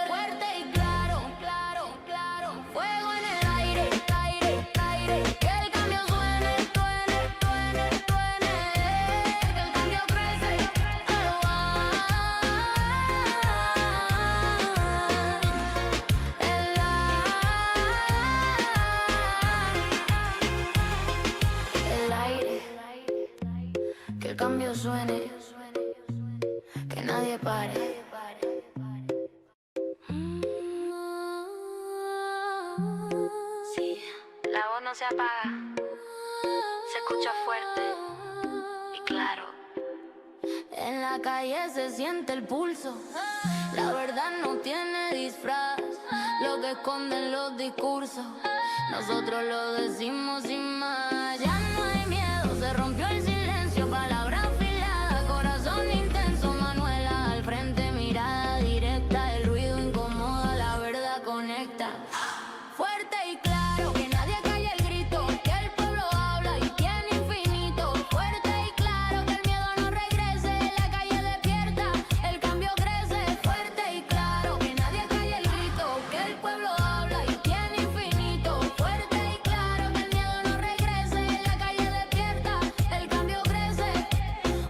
Fuerte y claro, claro, claro, fuego en el aire, aire, aire, que el cambio suene. Cambio suene, que nadie pare. Sí, la voz no se apaga, se escucha fuerte y claro. En la calle se siente el pulso, la verdad no tiene disfraz, lo que esconden los discursos, nosotros lo decimos sin más. Ya no hay miedo, se rompió el silencio, palabra afilada, corazón intenso, Manuela al frente, mirada directa, el ruido incomoda, la verdad conecta. Fuerte y claro, que nadie calle el grito, que el pueblo habla y tiene infinito. Fuerte y claro, que el miedo no regrese, la calle despierta, el cambio crece. Fuerte y claro, que nadie calle el grito, que el pueblo habla y tiene infinito. Fuerte y claro, que el miedo no regrese, la calle despierta, el cambio crece.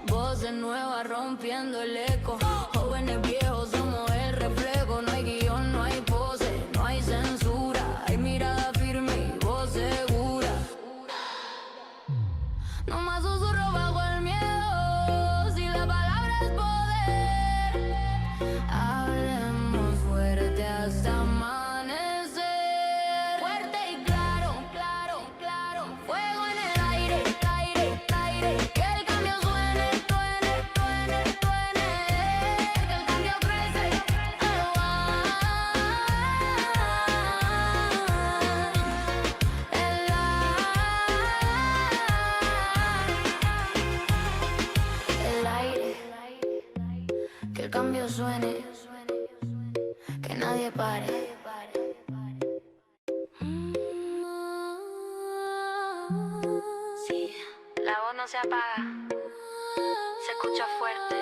Voces nuevas rompiendo el eco, jóvenes viejos somos el reflejo, no hay guión, no hay pose, no hay censura, hay mirada firme y voz segura. No más susurro bajo el miedo, si la palabra es poder, habla Que el cambio suene, que nadie pare. Sí, la voz no se apaga, se escucha fuerte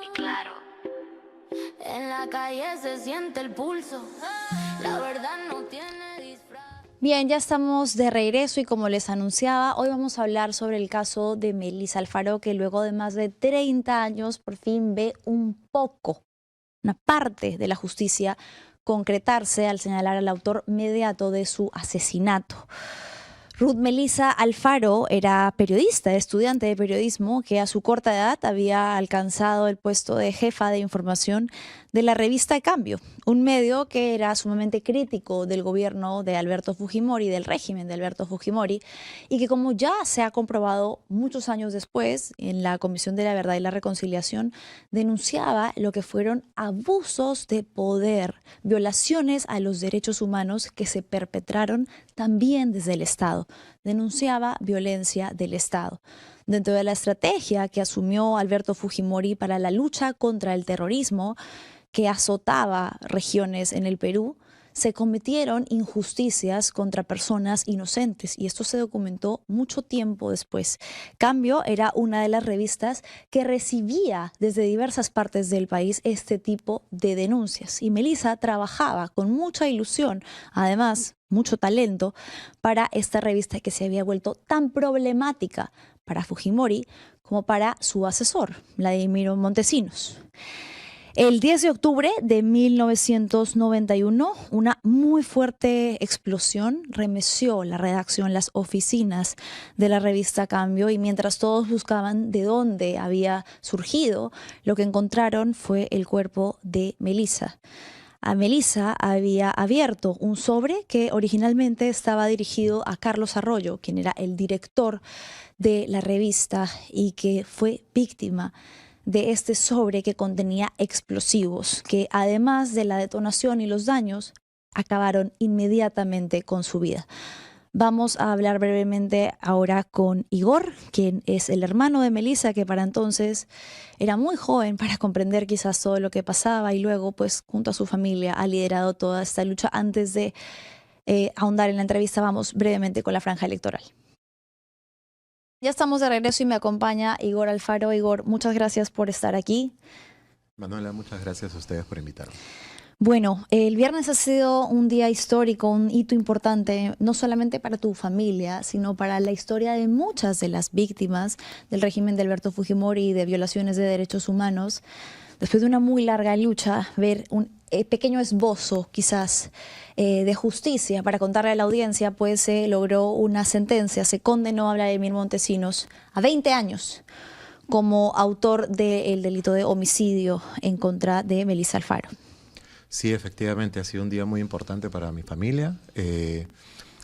y claro. En la calle se siente el pulso, la verdad no tiene disfraz. Bien, ya estamos de regreso y como les anunciaba, hoy vamos a hablar sobre el caso de Melissa Alfaro, que luego de más de 30 años por fin ve un poco, una parte de la justicia concretarse al señalar al autor inmediato de su asesinato. Ruth Melissa Alfaro era periodista, estudiante de periodismo que a su corta edad había alcanzado el puesto de jefa de información de la revista Cambio, un medio que era sumamente crítico del gobierno de Alberto Fujimori, del régimen de Alberto Fujimori, y que, como ya se ha comprobado muchos años después en la Comisión de la Verdad y la Reconciliación, denunciaba lo que fueron abusos de poder, violaciones a los derechos humanos que se perpetraron también desde el Estado. Denunciaba violencia del Estado. Dentro de la estrategia que asumió Alberto Fujimori para la lucha contra el terrorismo que azotaba regiones en el Perú, se cometieron injusticias contra personas inocentes y esto se documentó mucho tiempo después. Cambio era una de las revistas que recibía desde diversas partes del país este tipo de denuncias y Melissa trabajaba con mucha ilusión, además mucho talento, para esta revista que se había vuelto tan problemática para Fujimori como para su asesor, Vladimiro Montesinos. El 10 de octubre de 1991, una muy fuerte explosión remeció la redacción, las oficinas de la revista Cambio, y mientras todos buscaban de dónde había surgido, lo que encontraron fue el cuerpo de Melissa. A Melissa había abierto un sobre que originalmente estaba dirigido a Carlos Arroyo, quien era el director de la revista y que fue víctima de este sobre que contenía explosivos, que además de la detonación y los daños, acabaron inmediatamente con su vida. Vamos a hablar brevemente ahora con Igor, quien es el hermano de Melissa, que para entonces era muy joven para comprender quizás todo lo que pasaba y luego, pues, junto a su familia ha liderado toda esta lucha. Antes de ahondar en la entrevista, vamos brevemente con la franja electoral. Ya estamos de regreso y me acompaña Igor Alfaro. Igor, muchas gracias por estar aquí. Manuela, muchas gracias a ustedes por invitarme. Bueno, el viernes ha sido un día histórico, un hito importante, no solamente para tu familia, sino para la historia de muchas de las víctimas del régimen de Alberto Fujimori y de violaciones de derechos humanos. Después de una muy larga lucha, ver un pequeño esbozo quizás de justicia para contarle a la audiencia, pues se logró una sentencia, se condenó a Vladimir Montesinos a 20 años como autor del delito de homicidio en contra de Melissa Alfaro. Sí, efectivamente, ha sido un día muy importante para mi familia.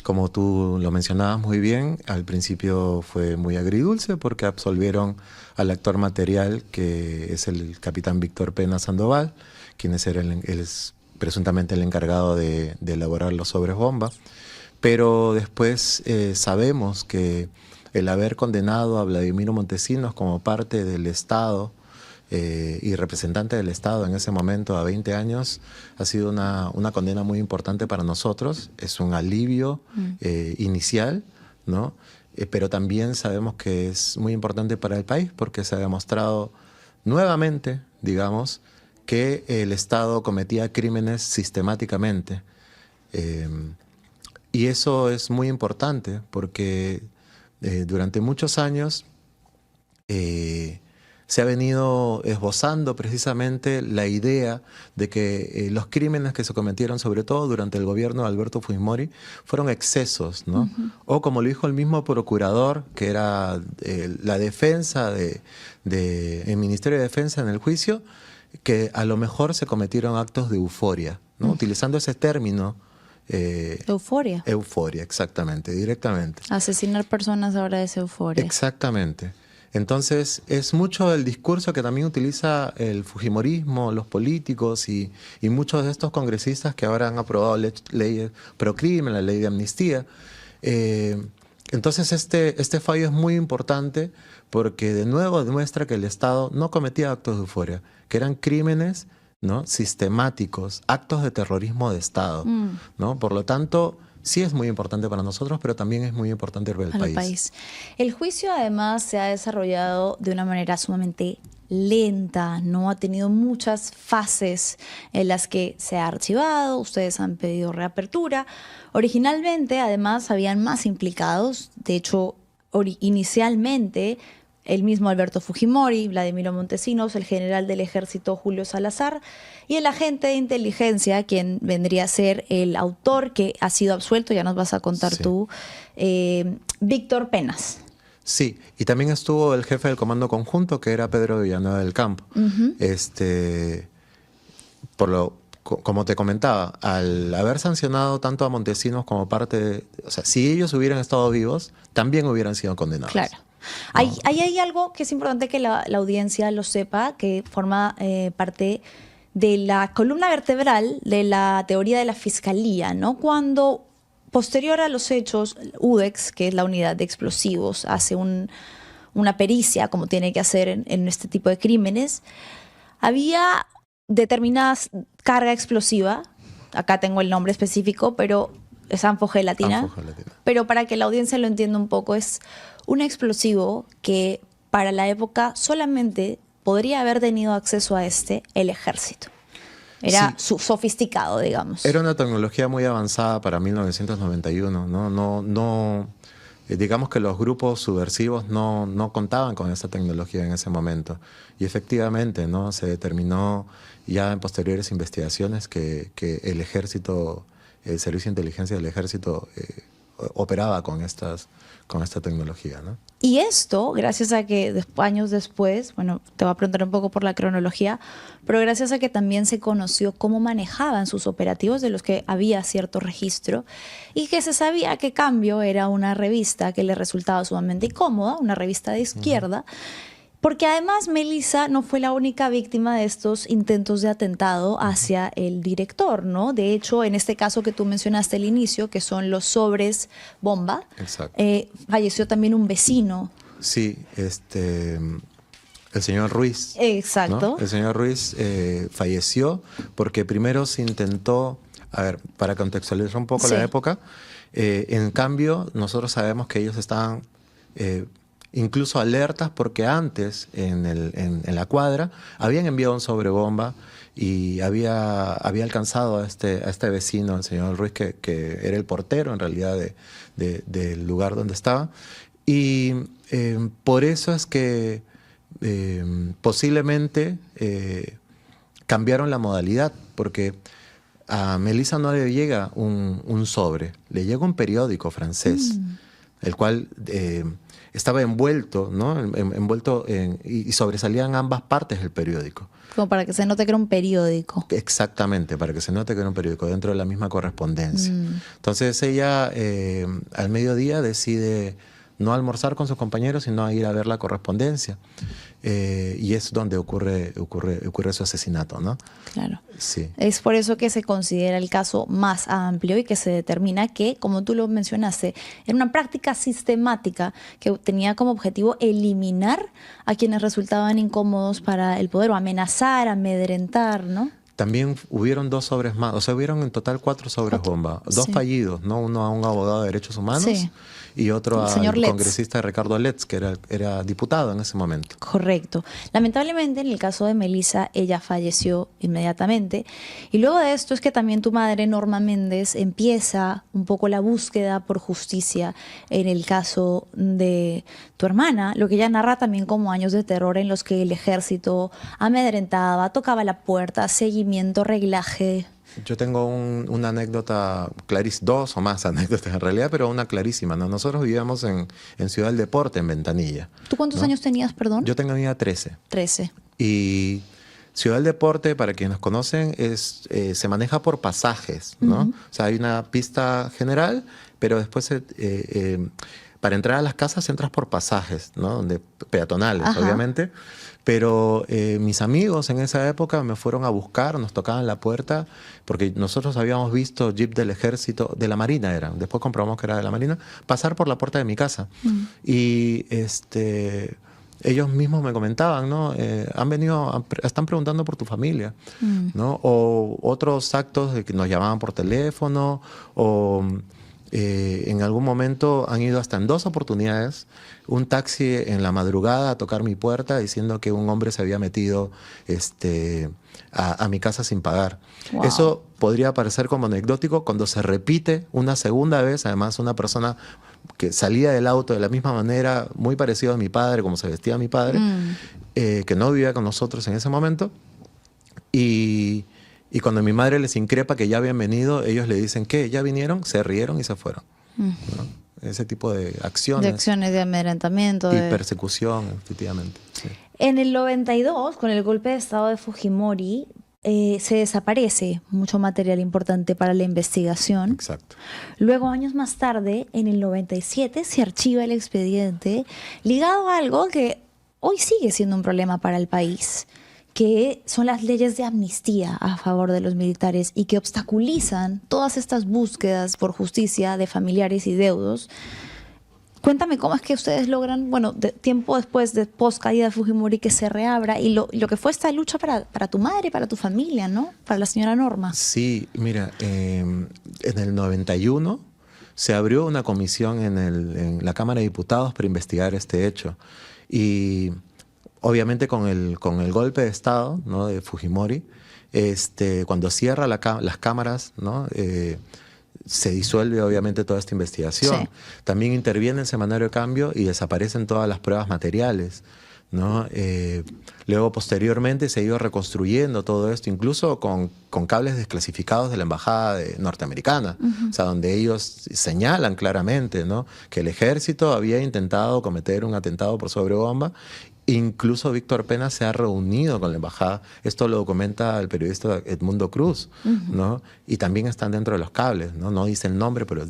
Como tú lo mencionabas muy bien, al principio fue muy agridulce porque absolvieron al actor material, que es el capitán Víctor Pena Sandoval, quien es presuntamente el encargado de elaborar los sobres bomba. Pero después sabemos que el haber condenado a Vladimiro Montesinos como parte del Estado y representante del Estado en ese momento a 20 años ha sido una condena muy importante para nosotros. Es un alivio inicial, ¿no? Pero también sabemos que es muy importante para el país porque se ha demostrado nuevamente, digamos, que el Estado cometía crímenes sistemáticamente. Y eso es muy importante porque durante muchos años se ha venido esbozando precisamente la idea de que los crímenes que se cometieron, sobre todo durante el gobierno de Alberto Fujimori, fueron excesos, ¿no? O como lo dijo el mismo procurador, que era la defensa el Ministerio de Defensa en el juicio, que a lo mejor se cometieron actos de euforia, ¿no? Utilizando ese término. Euforia. Euforia, exactamente, directamente. Asesinar personas ahora es euforia. Exactamente. Entonces, es mucho el discurso que también utiliza el fujimorismo, los políticos y muchos de estos congresistas que ahora han aprobado leyes pro crimen, la ley de amnistía, que Entonces este fallo es muy importante porque de nuevo demuestra que el Estado no cometía actos de euforia, que eran crímenes, ¿no?, sistemáticos, actos de terrorismo de Estado, ¿no? Por lo tanto, sí es muy importante para nosotros, pero también es muy importante para el país. El juicio además se ha desarrollado de una manera sumamente lenta, ¿no? Ha tenido muchas fases en las que se ha archivado, ustedes han pedido reapertura. Originalmente, además, habían más implicados. De hecho, inicialmente, el mismo Alberto Fujimori, Vladimiro Montesinos, el general del ejército Julio Salazar y el agente de inteligencia, quien vendría a ser el autor que ha sido absuelto, ya nos vas a contar tú, Víctor Penas. Sí, y también estuvo el jefe del Comando Conjunto, que era Pedro Villanueva del Campo. Como te comentaba, al haber sancionado tanto a Montesinos como parte o sea, si ellos hubieran estado vivos, también hubieran sido condenados. Claro. ¿No? Ahí hay algo que es importante que la audiencia lo sepa, que forma parte de la columna vertebral de la teoría de la fiscalía, ¿no? Cuando, posterior a los hechos, UDEX, que es la unidad de explosivos, hace una pericia, como tiene que hacer en este tipo de crímenes, había determinadas carga explosiva, acá tengo el nombre específico, pero es anfogelatina. Pero para que la audiencia lo entienda un poco, es un explosivo que para la época solamente podría haber tenido acceso a el ejército. Era sofisticado, digamos. Era una tecnología muy avanzada para 1991, digamos que los grupos subversivos no contaban con esa tecnología en ese momento. Y efectivamente, ¿no?, se determinó ya en posteriores investigaciones que el ejército, el servicio de inteligencia del ejército operaba con esta tecnología, ¿no? Y esto, gracias a que años después, bueno, te voy a preguntar un poco por la cronología, pero gracias a que también se conoció cómo manejaban sus operativos, de los que había cierto registro, y que se sabía que Cambio era una revista que le resultaba sumamente incómoda, una revista de izquierda, porque además Melissa no fue la única víctima de estos intentos de atentado hacia el director, ¿no? De hecho, en este caso que tú mencionaste al inicio, que son los sobres bomba, falleció también un vecino. Sí, el señor Ruiz. Exacto. ¿No? El señor Ruiz falleció porque primero se intentó, a ver, para contextualizar un poco la época, en Cambio nosotros sabemos que ellos estaban incluso alertas porque antes en la cuadra habían enviado un sobrebomba y había alcanzado a este vecino, el señor Ruiz, que era el portero en realidad del lugar donde estaba. Y por eso es que posiblemente cambiaron la modalidad, porque a Melissa no le llega un sobre, le llega un periódico francés, el cual estaba envuelto, ¿no? Y sobresalían ambas partes del periódico. Como para que se note que era un periódico. Exactamente, para que se note que era un periódico dentro de la misma correspondencia. Entonces ella al mediodía decide no almorzar con sus compañeros, sino a ir a ver la correspondencia. Y es donde ocurre su asesinato, ¿no? Claro. Sí. Es por eso que se considera el caso más amplio y que se determina que, como tú lo mencionaste, era una práctica sistemática que tenía como objetivo eliminar a quienes resultaban incómodos para el poder, o amenazar, amedrentar, ¿no? También hubieron 2 sobres más, o sea, hubieron en total 4 sobres bomba, 2 fallidos, ¿no? Uno a un abogado de derechos humanos y otro al congresista Ricardo Letts, que era diputado en ese momento. Correcto. Lamentablemente, en el caso de Melissa, ella falleció inmediatamente. Y luego de esto es que también tu madre, Norma Méndez, empieza un poco la búsqueda por justicia en el caso de tu hermana, lo que ella narra también como años de terror en los que el ejército amedrentaba, tocaba la puerta, seguimiento, reglaje. Yo tengo una anécdota, 2 o más anécdotas en realidad, pero una clarísima, ¿no? Nosotros vivíamos en Ciudad del Deporte, en Ventanilla. ¿Tú cuántos años tenías, perdón? Yo tenía 13. 13. Y Ciudad del Deporte, para quienes nos conocen, se maneja por pasajes, ¿no? O sea, hay una pista general, pero después para entrar a las casas entras por pasajes, ¿no? Peatonales, obviamente. Pero mis amigos en esa época me fueron a buscar, nos tocaban la puerta, porque nosotros habíamos visto jeep del ejército, de la Marina eran, después comprobamos que era de la Marina, pasar por la puerta de mi casa. Y ellos mismos me comentaban, ¿no? Están preguntando por tu familia, ¿no? O otros actos de que nos llamaban por teléfono, o en algún momento han ido hasta en 2 oportunidades un taxi en la madrugada a tocar mi puerta diciendo que un hombre se había metido a mi casa sin pagar. Wow. Eso podría parecer como anecdótico cuando se repite una segunda vez, además una persona que salía del auto de la misma manera, muy parecido a mi padre, como se vestía mi padre, que no vivía con nosotros en ese momento. Y cuando mi madre les increpa que ya habían venido, ellos le dicen que ya vinieron, se rieron y se fueron. ¿No? Ese tipo de acciones. De acciones de amedrentamiento. Y persecución, efectivamente. Sí. En el 92, con el golpe de estado de Fujimori, se desaparece mucho material importante para la investigación. Exacto. Luego, años más tarde, en el 97, se archiva el expediente ligado a algo que hoy sigue siendo un problema para el país, que son las leyes de amnistía a favor de los militares y que obstaculizan todas estas búsquedas por justicia de familiares y deudos. Cuéntame cómo es que ustedes logran, bueno, tiempo después de post caída de Fujimori, que se reabra y lo que fue esta lucha para tu madre, para tu familia, ¿no? Para la señora Norma. Sí, mira, en el 91 se abrió una comisión en la Cámara de Diputados para investigar este hecho. Y obviamente con el golpe de Estado, ¿no? De Fujimori, cuando cierra las cámaras, ¿no? Se disuelve obviamente toda esta investigación. Sí. También interviene el Semanario Cambio y desaparecen todas las pruebas materiales, ¿no? Luego, posteriormente, se ha ido reconstruyendo todo esto, incluso con cables desclasificados de la Embajada norteamericana, o sea, donde ellos señalan claramente, ¿no? Que el ejército había intentado cometer un atentado por sobrebomba. Incluso Víctor Pena se ha reunido con la embajada. Esto lo documenta el periodista Edmundo Cruz, ¿no? Y también están dentro de los cables, ¿no? No dice el nombre, pero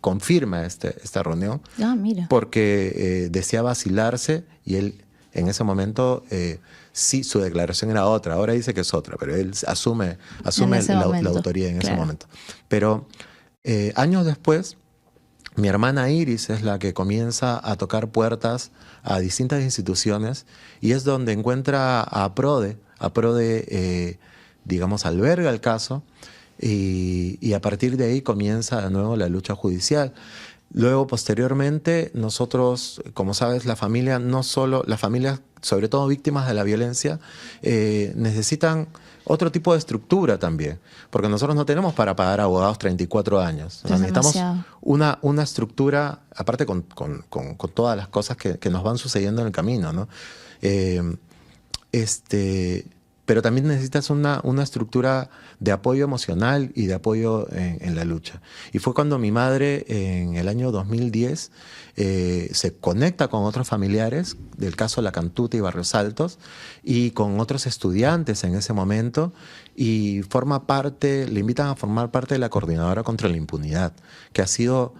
confirma esta reunión. Ah, mira. Porque decía vacilarse y él en ese momento sí, su declaración era otra. Ahora dice que es otra, pero él asume la autoría en ese momento. Pero años después, mi hermana Iris es la que comienza a tocar puertas a distintas instituciones y es donde encuentra a PRODE. Digamos, alberga el caso y a partir de ahí comienza de nuevo la lucha judicial. Luego, posteriormente, nosotros, como sabes, las familias, sobre todo víctimas de la violencia, necesitan otro tipo de estructura también, porque nosotros no tenemos para pagar abogados 34 años. O sea, necesitamos una estructura, aparte con todas las cosas que nos van sucediendo en el camino, ¿no? Pero también necesitas una estructura de apoyo emocional y de apoyo en la lucha. Y fue cuando mi madre, en el año 2010, se conecta con otros familiares del caso La Cantuta y Barrios Altos y con otros estudiantes en ese momento y le invitan a formar parte de la Coordinadora contra la Impunidad, que ha sido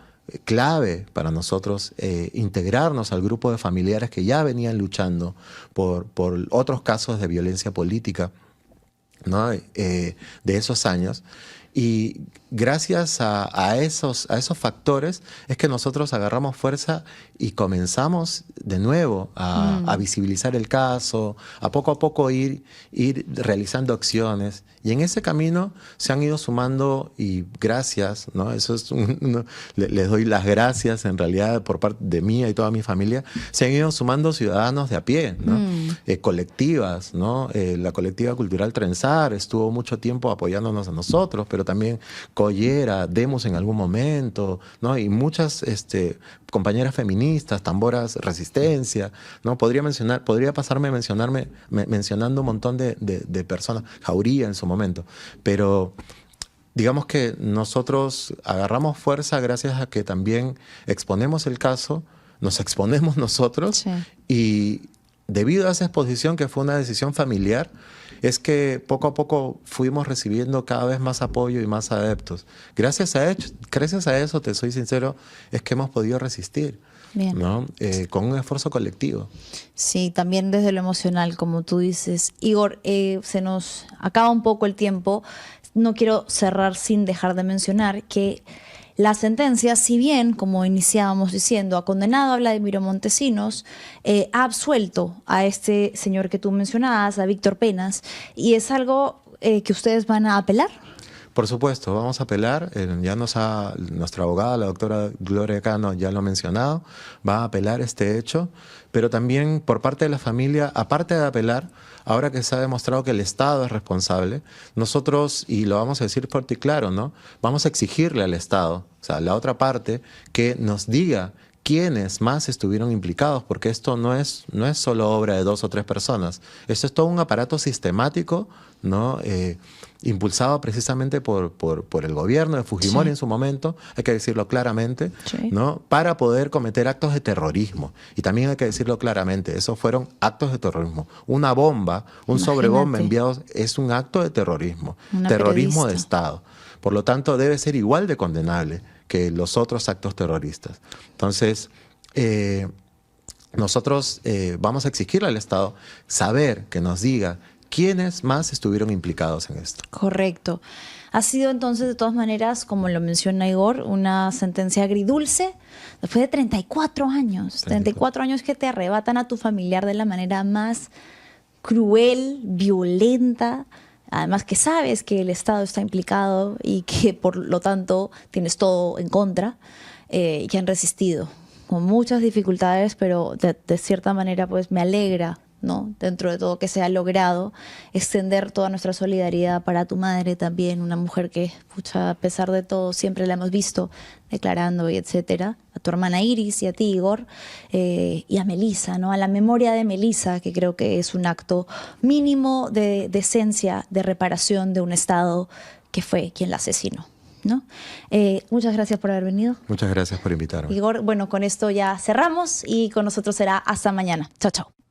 clave para nosotros integrarnos al grupo de familiares que ya venían luchando por otros casos de violencia política, ¿no? De esos años. Y gracias a esos factores es que nosotros agarramos fuerza y comenzamos de nuevo a visibilizar el caso, a poco ir realizando acciones. Y en ese camino se han ido sumando, y gracias, ¿no? Eso es les doy las gracias en realidad por parte de mí y toda mi familia, se han ido sumando ciudadanos de a pie, ¿no? Colectivas, ¿no? La colectiva cultural Trenzar estuvo mucho tiempo apoyándonos a nosotros, pero también Collera, Demos en algún momento, ¿no? Y muchas compañeras feministas, Tamboras Resistencia, ¿no? Podría pasarme mencionando un montón de personas, Jauría en su momento, pero digamos que nosotros agarramos fuerza gracias a que también exponemos el caso, nos exponemos nosotros, sí. Y debido a esa exposición, que fue una decisión familiar, es que poco a poco fuimos recibiendo cada vez más apoyo y más adeptos. Gracias a eso, te soy sincero, es que hemos podido resistir. Bien. ¿no? Con un esfuerzo colectivo. Sí, también desde lo emocional, como tú dices. Igor, se nos acaba un poco el tiempo. No quiero cerrar sin dejar de mencionar que la sentencia, si bien, como iniciábamos diciendo, ha condenado a Vladimiro Montesinos, ha absuelto a este señor que tú mencionabas, a Víctor Penas, y es algo que ustedes van a apelar. Por supuesto, vamos a apelar. Ya nuestra abogada, la doctora Gloria Cano, ya lo ha mencionado, va a apelar este hecho, pero también por parte de la familia, aparte de apelar, ahora que se ha demostrado que el Estado es responsable, nosotros, y lo vamos a decir fuerte y claro, ¿no? Vamos a exigirle al Estado, o sea, la otra parte, que nos diga quiénes más estuvieron implicados, porque esto no es solo obra de 2 o 3 personas. Esto es todo un aparato sistemático, ¿no? Impulsado precisamente por el gobierno de Fujimori en su momento, hay que decirlo claramente, ¿no? Para poder cometer actos de terrorismo. Y también hay que decirlo claramente, esos fueron actos de terrorismo. Una bomba, un sobrebomba enviado es un acto de terrorismo, terrorismo de Estado. Por lo tanto, debe ser igual de condenable que los otros actos terroristas. Entonces, nosotros vamos a exigirle al Estado saber, que nos diga quiénes más estuvieron implicados en esto. Correcto. Ha sido entonces, de todas maneras, como lo menciona Igor, una sentencia agridulce después de 34 años. 34 años que te arrebatan a tu familiar de la manera más cruel, violenta. Además que sabes que el Estado está implicado y que por lo tanto tienes todo en contra, y que han resistido con muchas dificultades, pero de cierta manera pues me alegra, ¿no? Dentro de todo que se ha logrado extender toda nuestra solidaridad para tu madre también, una mujer que, pucha, a pesar de todo, siempre la hemos visto declarando y etcétera, a tu hermana Iris y a ti, Igor, y a Melissa, ¿no? A la memoria de Melissa, que creo que es un acto mínimo de decencia, de reparación de un Estado que fue quien la asesinó, ¿no? Muchas gracias por haber venido. Muchas gracias por invitarme. Igor, bueno, con esto ya cerramos y con nosotros será hasta mañana. Chao, chao.